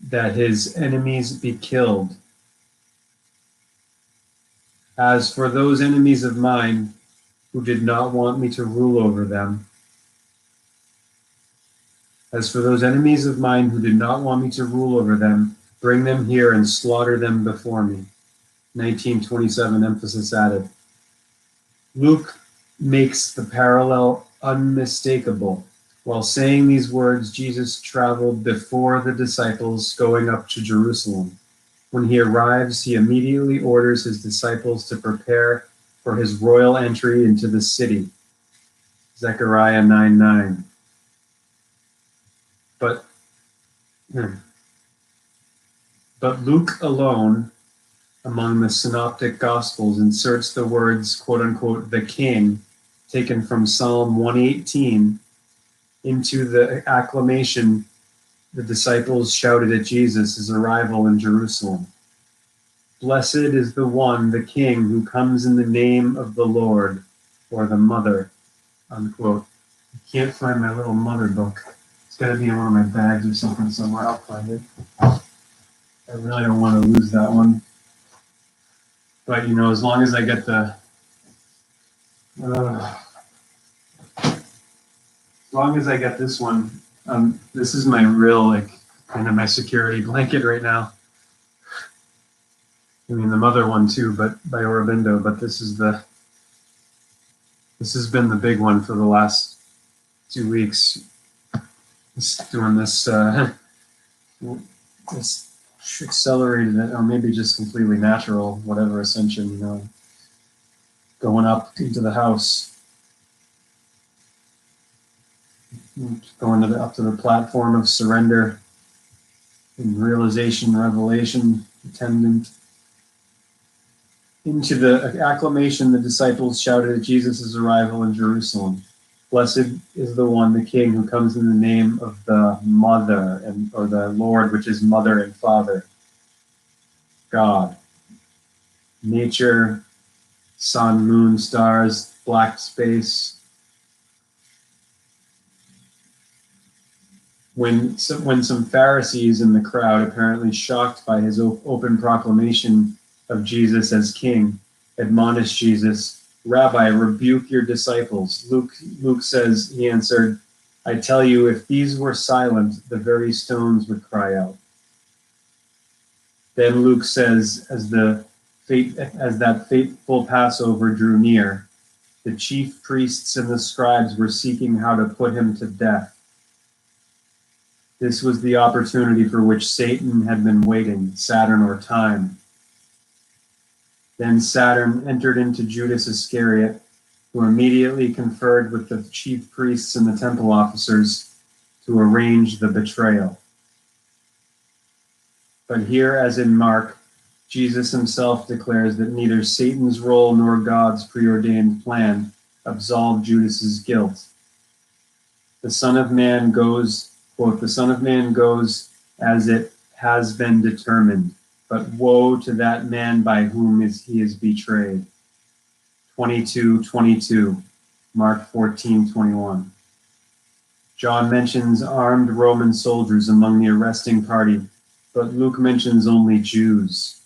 that his enemies be killed. As for those enemies of mine who did not want me to rule over them, bring them here and slaughter them before me. 19:27, emphasis added. Luke makes the parallel unmistakable. While saying these words, Jesus traveled before the disciples going up to Jerusalem. When he arrives, he immediately orders his disciples to prepare for his royal entry into the city. Zechariah 9:9. But Luke alone, among the synoptic gospels, inserts the words, quote unquote, the king, taken from Psalm 118, into the acclamation the disciples shouted at Jesus' arrival in Jerusalem. Blessed is the one, the king, who comes in the name of the Lord, or the mother, unquote. I can't find my little mother book. It's got to be in one of my bags or something somewhere. I'll find it. I really don't want to lose that one. But, as long as I get as long as I get this one, this is my real, kind of my security blanket right now. I mean, the mother one too, but by Aurobindo, but this has been the big one for the last 2 weeks. Just doing this, this accelerated, or maybe just completely natural, whatever ascension, going up into the house, going up to the platform of surrender and realization, revelation, attendant. Into the acclamation, the disciples shouted at Jesus' arrival in Jerusalem. Blessed is the one, the King, who comes in the name of the Mother, or the Lord, which is Mother and Father, God. Nature, sun, moon, stars, black space. When some Pharisees in the crowd, apparently shocked by his open proclamation of Jesus as king, admonished Jesus, "Rabbi, rebuke your disciples." Luke says, he answered, "I tell you, if these were silent, the very stones would cry out." Then Luke says, as that fateful Passover drew near, the chief priests and the scribes were seeking how to put him to death. This was the opportunity for which Satan had been waiting, Saturn or time. Then Saturn entered into Judas Iscariot, who immediately conferred with the chief priests and the temple officers to arrange the betrayal. But here, as in Mark, Jesus himself declares that neither Satan's role nor God's preordained plan absolved Judas's guilt. The Son of Man goes, quote, "The Son of Man goes as it has been determined, but woe to that man by whom he is betrayed." 22:22, Mark 14:21. John mentions armed Roman soldiers among the arresting party, but Luke mentions only Jews,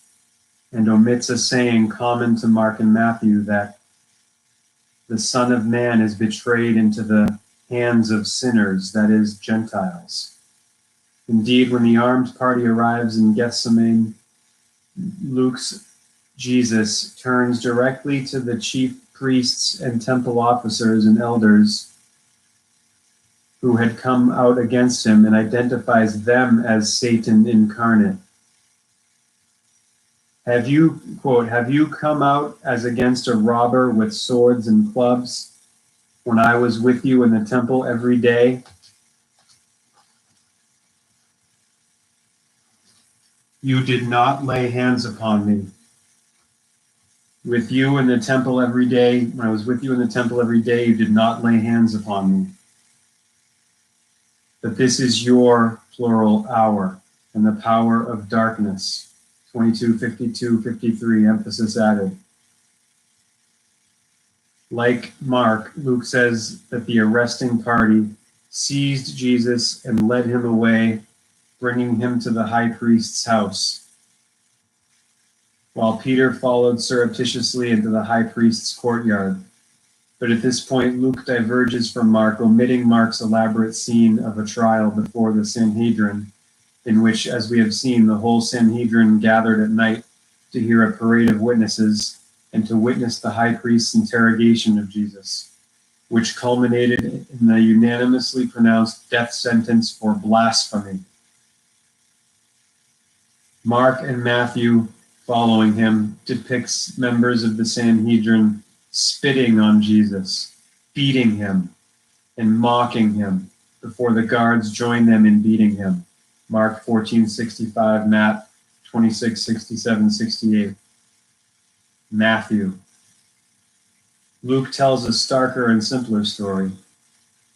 and omits a saying common to Mark and Matthew that the Son of Man is betrayed into the hands of sinners, that is, Gentiles. Indeed, when the armed party arrives in Gethsemane, Luke's Jesus turns directly to the chief priests and temple officers and elders who had come out against him and identifies them as Satan incarnate. Have you, quote, "Have you come out as against a robber with swords and clubs when I was with you in the temple every day? You did not lay hands upon me. With you in the temple every day, when I was with you in the temple every day, you did not lay hands upon me. But this is your, plural, hour, and the power of darkness." 22:52-53, emphasis added. Like Mark, Luke says that the arresting party seized Jesus and led him away, bringing him to the high priest's house, while Peter followed surreptitiously into the high priest's courtyard. But at this point, Luke diverges from Mark, omitting Mark's elaborate scene of a trial before the Sanhedrin, in which, as we have seen, the whole Sanhedrin gathered at night to hear a parade of witnesses and to witness the high priest's interrogation of Jesus, which culminated in the unanimously pronounced death sentence for blasphemy. Mark and Matthew, following him, depicts members of the Sanhedrin spitting on Jesus, beating him, and mocking him before the guards join them in beating him. Mark 14:65, Matt 26:67-68. Matthew. Luke tells a starker and simpler story.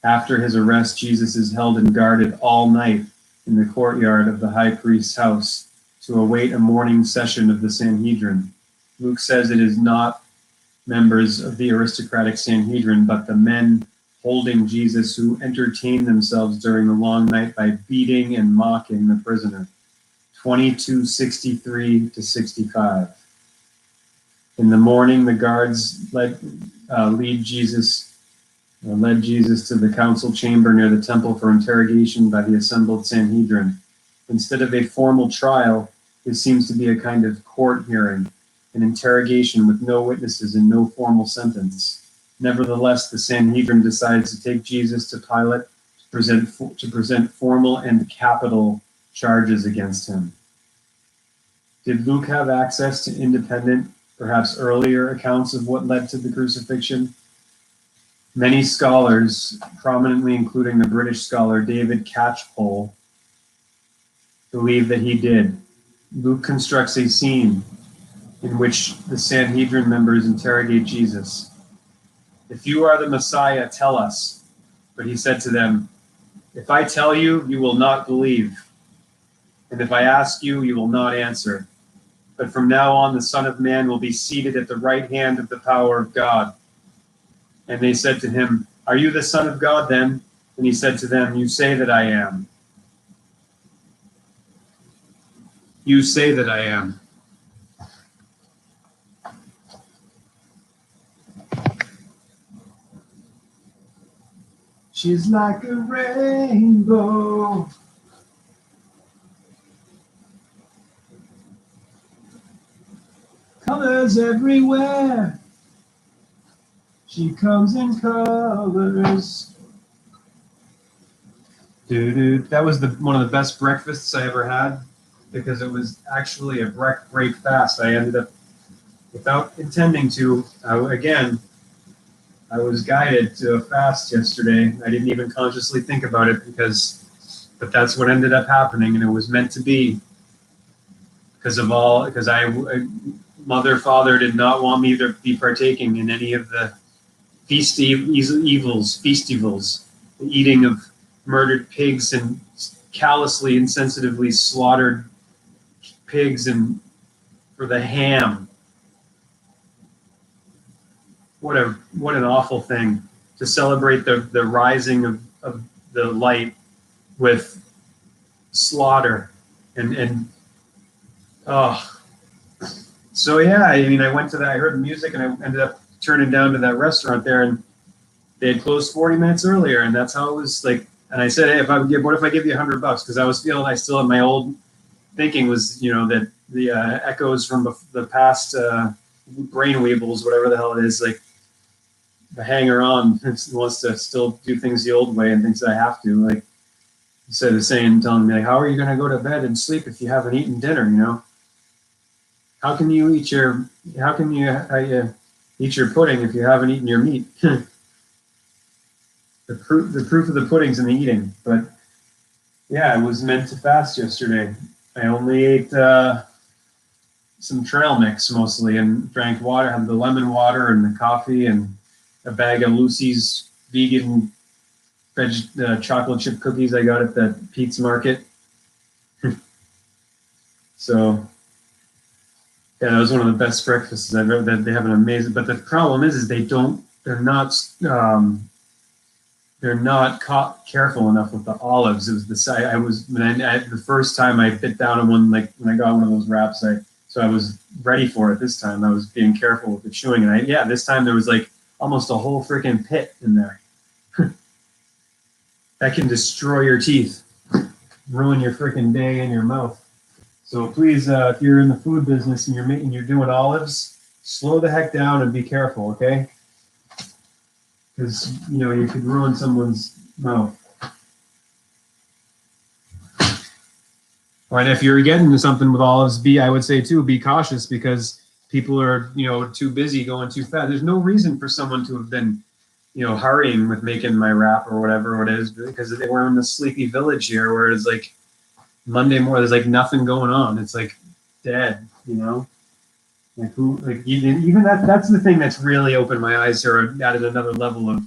After his arrest, Jesus is held and guarded all night in the courtyard of the high priest's house to await a morning session of the Sanhedrin. Luke says it is not members of the aristocratic Sanhedrin, but the men holding Jesus who entertained themselves during the long night by beating and mocking the prisoner. 22:63-65. In the morning, the guards led Jesus to the council chamber near the temple for interrogation by the assembled Sanhedrin. Instead of a formal trial, this seems to be a kind of court hearing, an interrogation with no witnesses and no formal sentence. Nevertheless, the Sanhedrin decides to take Jesus to Pilate to present formal and capital charges against him. Did Luke have access to independent, perhaps earlier accounts of what led to the crucifixion? Many scholars, prominently including the British scholar David Catchpole, believe that he did. Luke constructs a scene in which the Sanhedrin members interrogate Jesus. "If you are the Messiah, tell us." But he said to them, "If I tell you, you will not believe. And if I ask you, you will not answer. But from now on, the Son of Man will be seated at the right hand of the power of God." And they said to him, "Are you the Son of God then?" And he said to them, "You say that I am." You say that I am. She's like a rainbow. Colors everywhere. She comes in colors. Dude, that was one of the best breakfasts I ever had, because it was actually a break fast. I ended up, without intending to, I was guided to a fast yesterday. I didn't even consciously think about it, but that's what ended up happening, and it was meant to be. Because mother, father did not want me to be partaking in any of the festivals, the eating of murdered pigs and callously, insensitively slaughtered pigs, and for the ham. What an awful thing to celebrate the rising of the light with slaughter and so yeah, I mean, I went to that, I heard the music, and I ended up turning down to that restaurant there, and they had closed 40 minutes earlier, and that's how it was like. And I said, "Hey, what if I give you $100?" Because I was feeling, I still had my old thinking was, that the echoes from the past brain weevils, whatever the hell it is, like the hanger-on wants to still do things the old way and thinks I have to, like, instead of telling me, like, how are you going to go to bed and sleep if you haven't eaten dinner, How can you eat your pudding if you haven't eaten your meat? The proof of the pudding's in the eating. But yeah, I was meant to fast yesterday. I only ate some trail mix mostly, and drank water, had the lemon water and the coffee, and a bag of Lucy's vegan chocolate chip cookies I got at the Pete's Market. So yeah, that was one of the best breakfasts I've ever. That they have an amazing, but the problem is they're not careful enough with the olives. It was the first time I bit down on one, like when I got one of those wraps, so I was ready for it this time. I was being careful with the chewing, and this time there was like almost a whole freaking pit in there. That can destroy your teeth, ruin your freaking day in your mouth. So please, if you're in the food business and you're doing olives, slow the heck down and be careful, okay? Because you could ruin someone's mouth. Or if you're getting something with olives, I would say too, be cautious, because people are too busy going too fast. There's no reason for someone to have been hurrying with making my wrap or whatever it is, because we're in the sleepy village here where it's like Monday morning, there's like nothing going on. It's like dead, Like who? Like even that's the thing that's really opened my eyes, or added another level of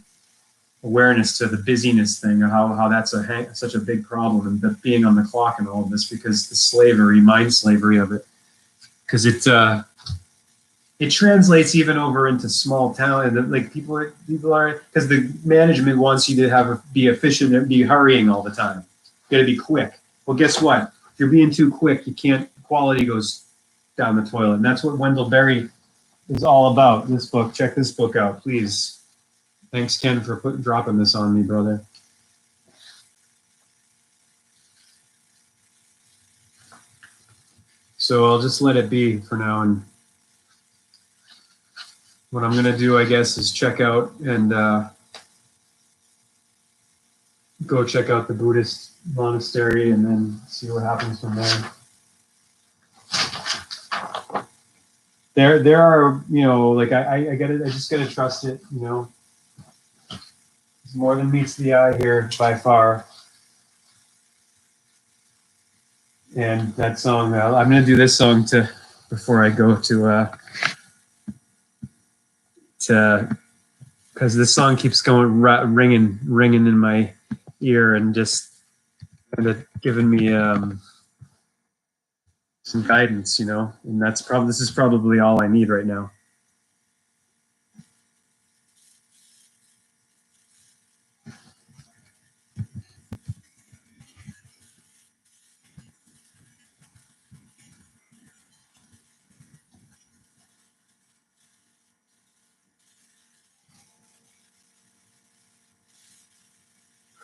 awareness to the busyness thing, or how that's such a big problem, and the being on the clock and all of this, because the mind slavery of it, because it translates even over into small town, and like people are, because the management wants you to be efficient and be hurrying all the time. You got to be quick. Well, guess what? If you're being too quick, quality goes down the toilet. And that's what Wendell Berry is all about. This book, check this book out, please. Thanks, Ken, for dropping this on me, brother. So I'll just let it be for now. And what I'm going to do, I guess, is check out and go check out the Buddhist monastery and then see what happens from there. There are, you know, like I just gotta trust it, you know. It's more than meets the eye here by far. And that song, I'm gonna do this song before I go to because this song keeps going ringing in my ear and just kind of giving me some guidance, you know. And this is probably all I need right now.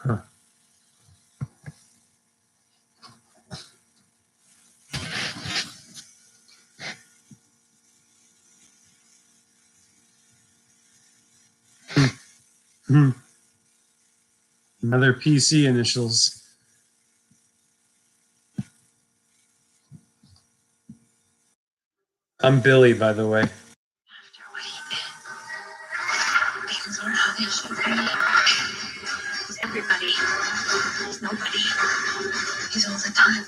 Huh. Another PC initials. I'm Billy, by the way. After what he did, things are how they should be. He's everybody. He's nobody. He's all the time.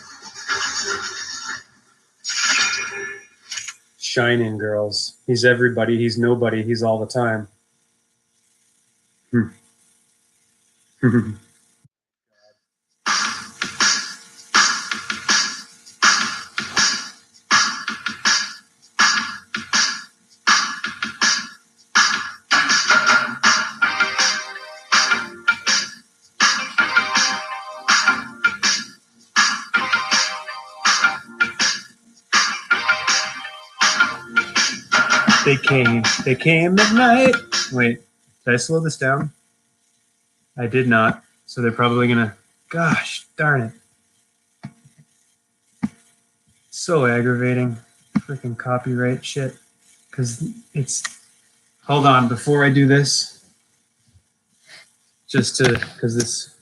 Shining girls. He's everybody. He's nobody. He's all the time. They came at night. Wait, did I slow this down? I did not. So they're probably gonna, gosh, darn it. So aggravating. Freaking copyright shit. Because hold on, before I do this, because this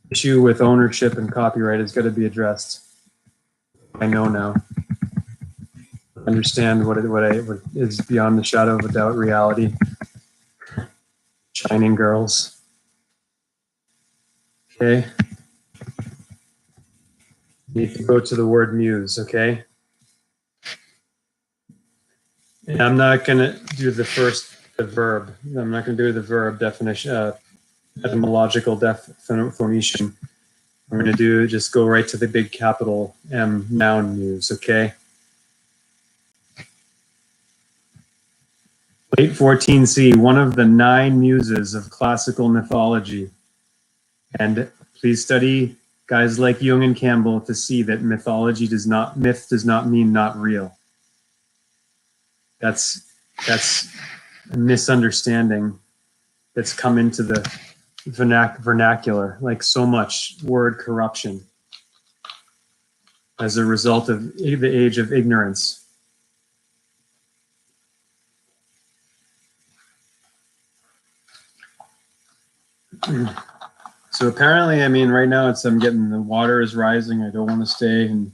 issue with ownership and copyright has got to be addressed. I know now. Understand what is beyond the shadow of a doubt reality. Shining girls. Okay. Need to go to the word muse, okay? And I'm not gonna do the verb. I'm not gonna do the verb definition, etymological definition. I'm gonna just go right to the big capital M, noun muse, okay? Late 14C, one of the 9 muses of classical mythology. And please study guys like Jung and Campbell to see that myth does not mean not real. That's a misunderstanding that's come into the vernacular, like so much word corruption as a result of the age of ignorance. So apparently, I mean, right now I'm getting the water is rising. I don't want to stay, and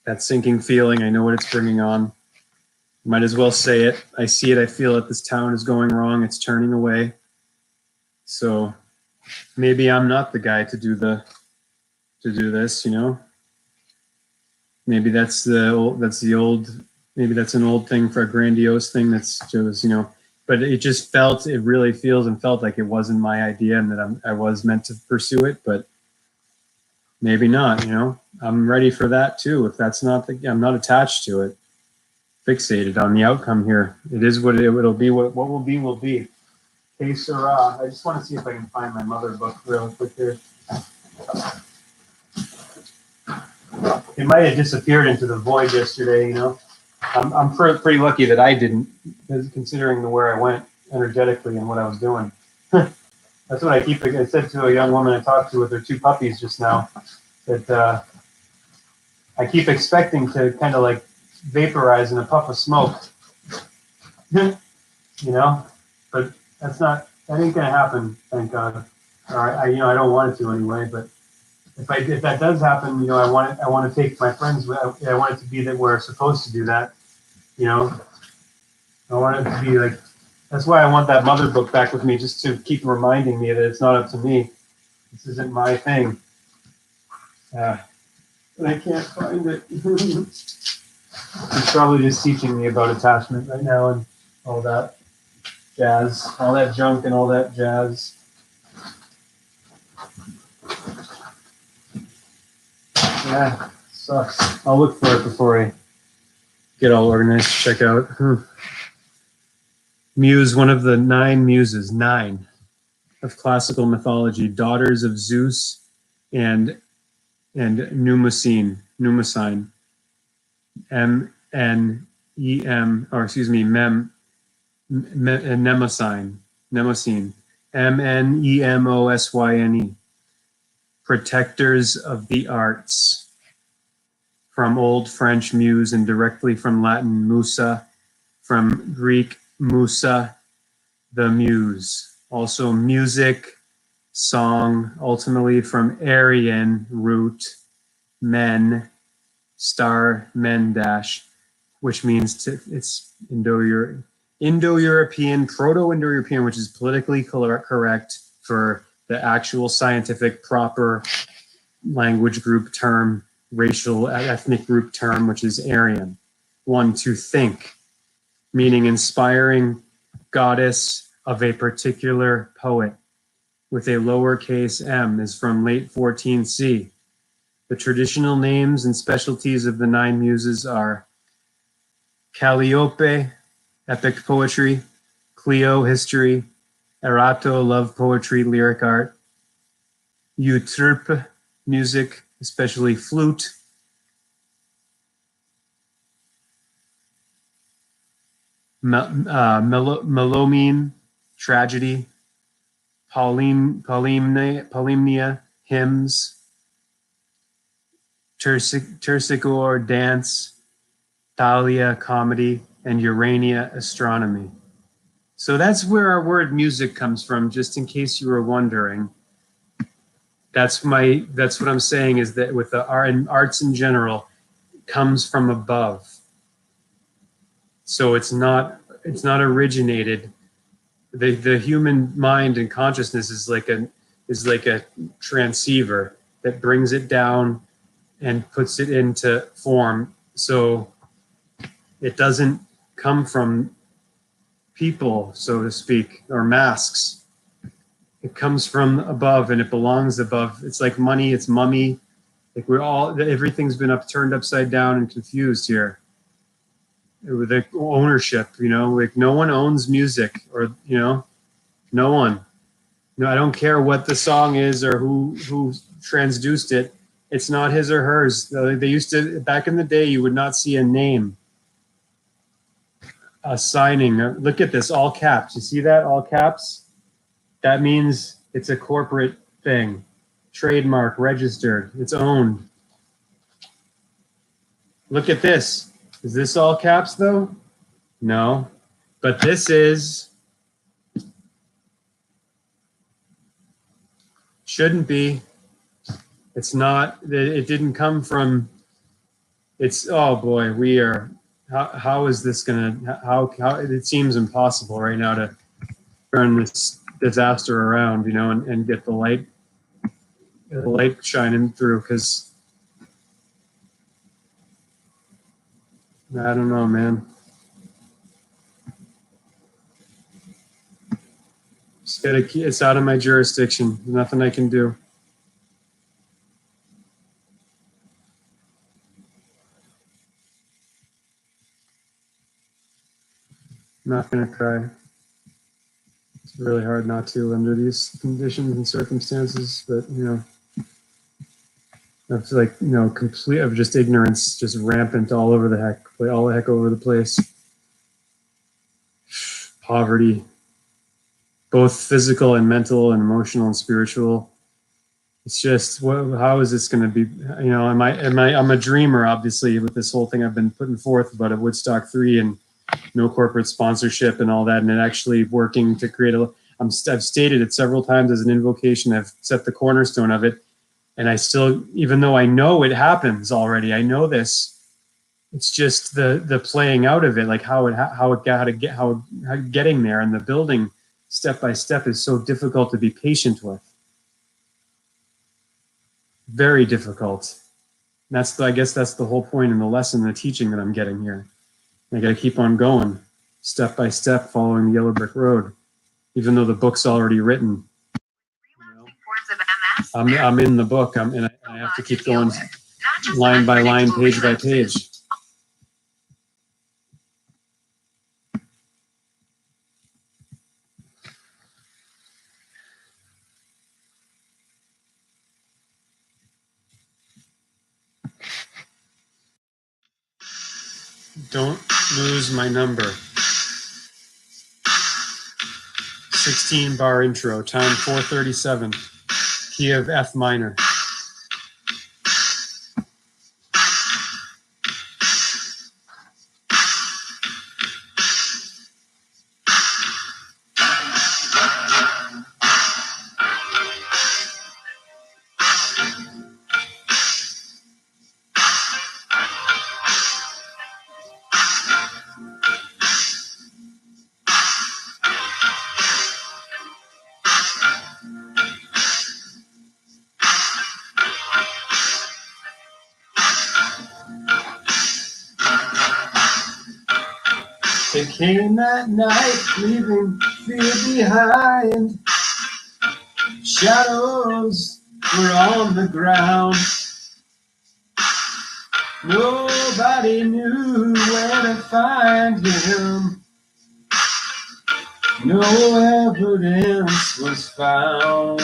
that sinking feeling, I know what it's bringing on. Might as well say it. I see it. I feel it. This town is going wrong. It's turning away. So maybe I'm not the guy to do this. You know. Maybe that's an old thing for a grandiose thing. That's just, you know. But it really feels and felt like it wasn't my idea and that I was meant to pursue it, but maybe not, you know. I'm ready for that too. If that's not I'm not attached to it, fixated on the outcome here. It is what it'll be. What will be, will be. Hey, Sarah, I just want to see if I can find my mother book real quick here. It might have disappeared into the void yesterday, you know. I'm pretty lucky that I didn't, considering where I went energetically and what I was doing. That's what I said to a young woman I talked to with her 2 puppies just now, that I keep expecting to kind of like vaporize in a puff of smoke, you know, but that ain't gonna happen, thank God. I don't want it to anyway. But if that does happen, I want to take my friends. I want it to be that we're supposed to do that. I want it to be like. That's why I want that mother book back with me, just to keep reminding me that it's not up to me. This isn't my thing. But I can't find it. He's probably just teaching me about attachment right now and all that jazz, all that junk and all that jazz. Yeah, sucks. I'll look for it before I get all organized to check out. Muse, one of the 9 muses, 9 of classical mythology, daughters of Zeus and Mnemosyne, Mnemosyne, Mnemosyne, protectors of the arts, from Old French muse and directly from Latin musa, from Greek musa, the muse. Also music, song, ultimately from Aryan root, men, star, men dash, which means it's Indo-European, Proto-Indo-European, which is politically correct for the actual scientific proper language group term, racial ethnic group term, which is Aryan. 1, to think, meaning inspiring goddess of a particular poet, with a lowercase m, is from late 14th. The traditional names and specialties of the 9 muses are Calliope, epic poetry; Clio, history; Erato, love poetry, lyric art; Euterpe, music, especially flute; Melomene, tragedy; Polymnia, hymns; Terpsichore, dance; Thalia, comedy; and Urania, astronomy. So that's where our word music comes from, just in case you were wondering. That's what I'm saying, is that with the arts in general, comes from above. So it's not originated. The human mind and consciousness is like a transceiver that brings it down and puts it into form. So it doesn't come from people, so to speak, or masks. It comes from above, and it belongs above. It's like money, it's mummy. Like everything's been turned upside down and confused here. With the ownership, like no one owns music, or no one. No, I don't care what the song is or who transduced it. It's not his or hers. They used to, back in the day, you would not see a name, a signing. Look at this, all caps. You see that, all caps? That means it's a corporate thing, trademark, registered, it's owned. Look at this. Is this all caps though? No, but this is. Shouldn't be. It's not. It didn't come from. It's, oh boy, we are. How is this gonna? How it seems impossible right now to turn this disaster around, and get the light shining through, because I don't know, man. It's out of my jurisdiction. Nothing I can do. I'm not gonna cry. It's really hard not to under these conditions and circumstances, but it's like, complete of just ignorance, just rampant all over the heck over the place. Poverty, both physical and mental and emotional and spiritual. It's just, how is this going to be? I'm a dreamer, obviously, with this whole thing I've been putting forth about a Woodstock 3 and no corporate sponsorship and all that, and it actually working to create I've stated it several times as an invocation. I've set the cornerstone of it. And I still, even though I know it happens already, I know this, it's just the playing out of it, like how getting there and the building step by step is so difficult to be patient with. Very difficult. And I guess that's the whole point in the lesson, the teaching that I'm getting here. I got to keep on going, step by step, following the yellow brick road, even though the book's already written. I'm in the book. I have to keep going line by line, page by page. Don't lose my number. 16 bar intro, time 4:37, key of F minor. It came at night, leaving fear behind. Shadows were on the ground. Nobody knew where to find him. No evidence was found.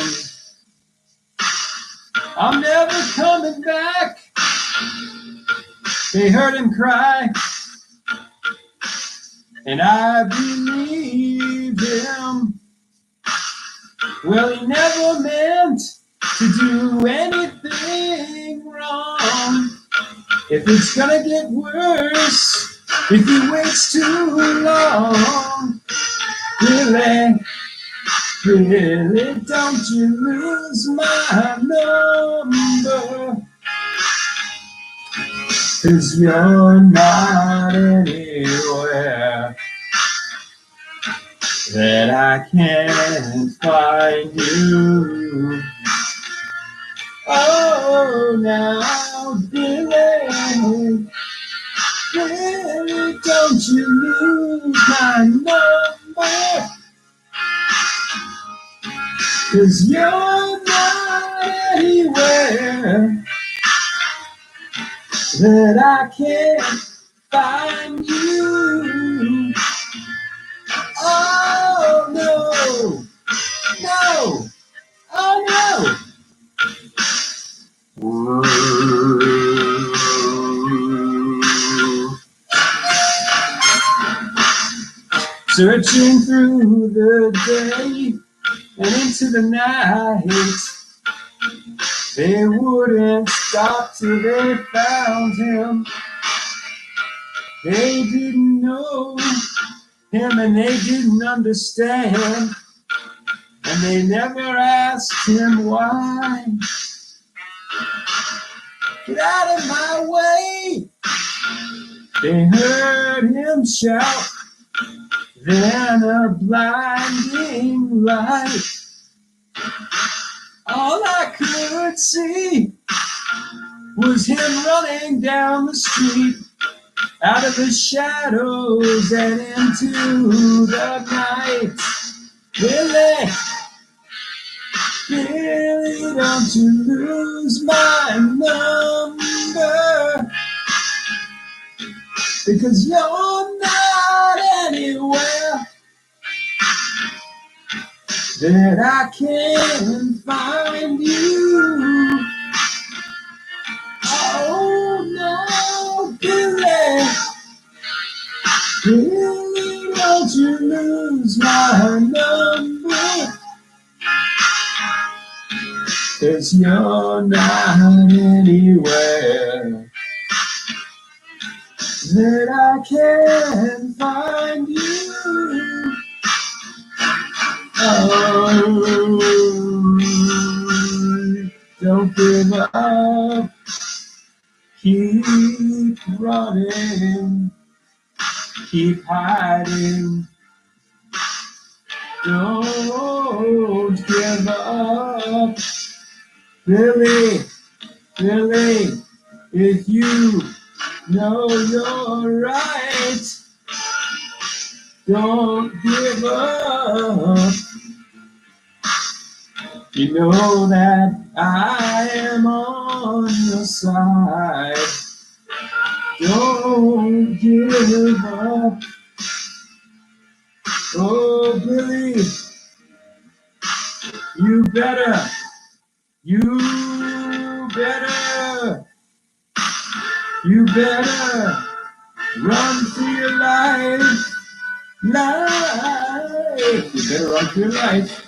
I'm never coming back, they heard him cry. And I believed him. Well, he never meant to do anything wrong. If it's gonna get worse, if he waits too long, really, don't you lose my number. 'Cause you're not anywhere that I can't find you. Oh, now, Billy, don't you lose my number. 'Cause you're not anywhere that I can't find you. Oh no, no, oh no. Searching through the day and into the night, they wouldn't stop till they found him. They didn't know him and they didn't understand, and they never asked him why. Get out of my way, they heard him shout. Then a blinding light, all I could see was him running down the street, out of the shadows and into the night. Billy, don't you lose my number, because you're not anywhere that I can find you. Oh no, Billy, don't you lose my number, 'cause you're not anywhere that I can find you. Oh, don't give up. Keep running. Keep hiding. Don't give up. Billy, Billy, if you know you're right, don't give up. You know that I am on your side. Don't give up. Oh, Billy, you better run for your life. You better run for your life.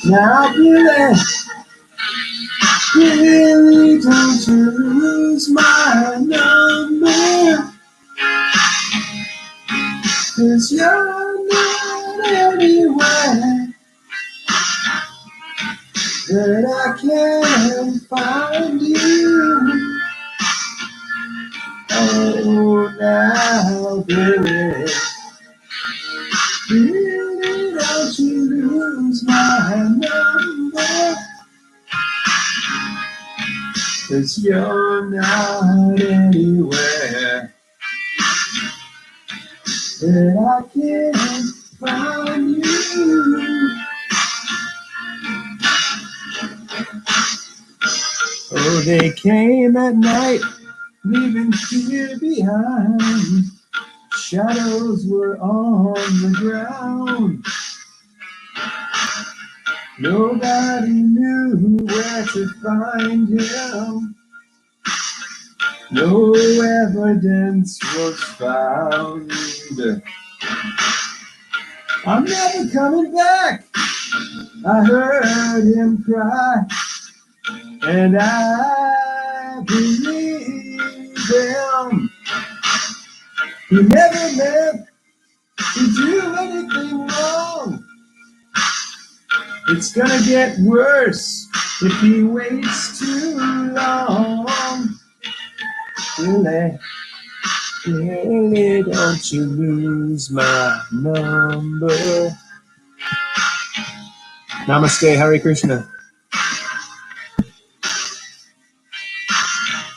Now, Billy, don't you lose my number, 'cause you're not anywhere that I can find you. Oh, now, Billy, don't you lose my number, 'cause you're not anywhere that I can find you. Oh, they came at night, leaving fear behind. Shadows were on the ground. Nobody knew where to find him. No evidence was found. I'm never coming back, I heard him cry, and I believe him. He never meant to do anything wrong. It's gonna get worse if he waits too long. Billy, Billy, don't you lose my number. Namaste, Hare Krishna.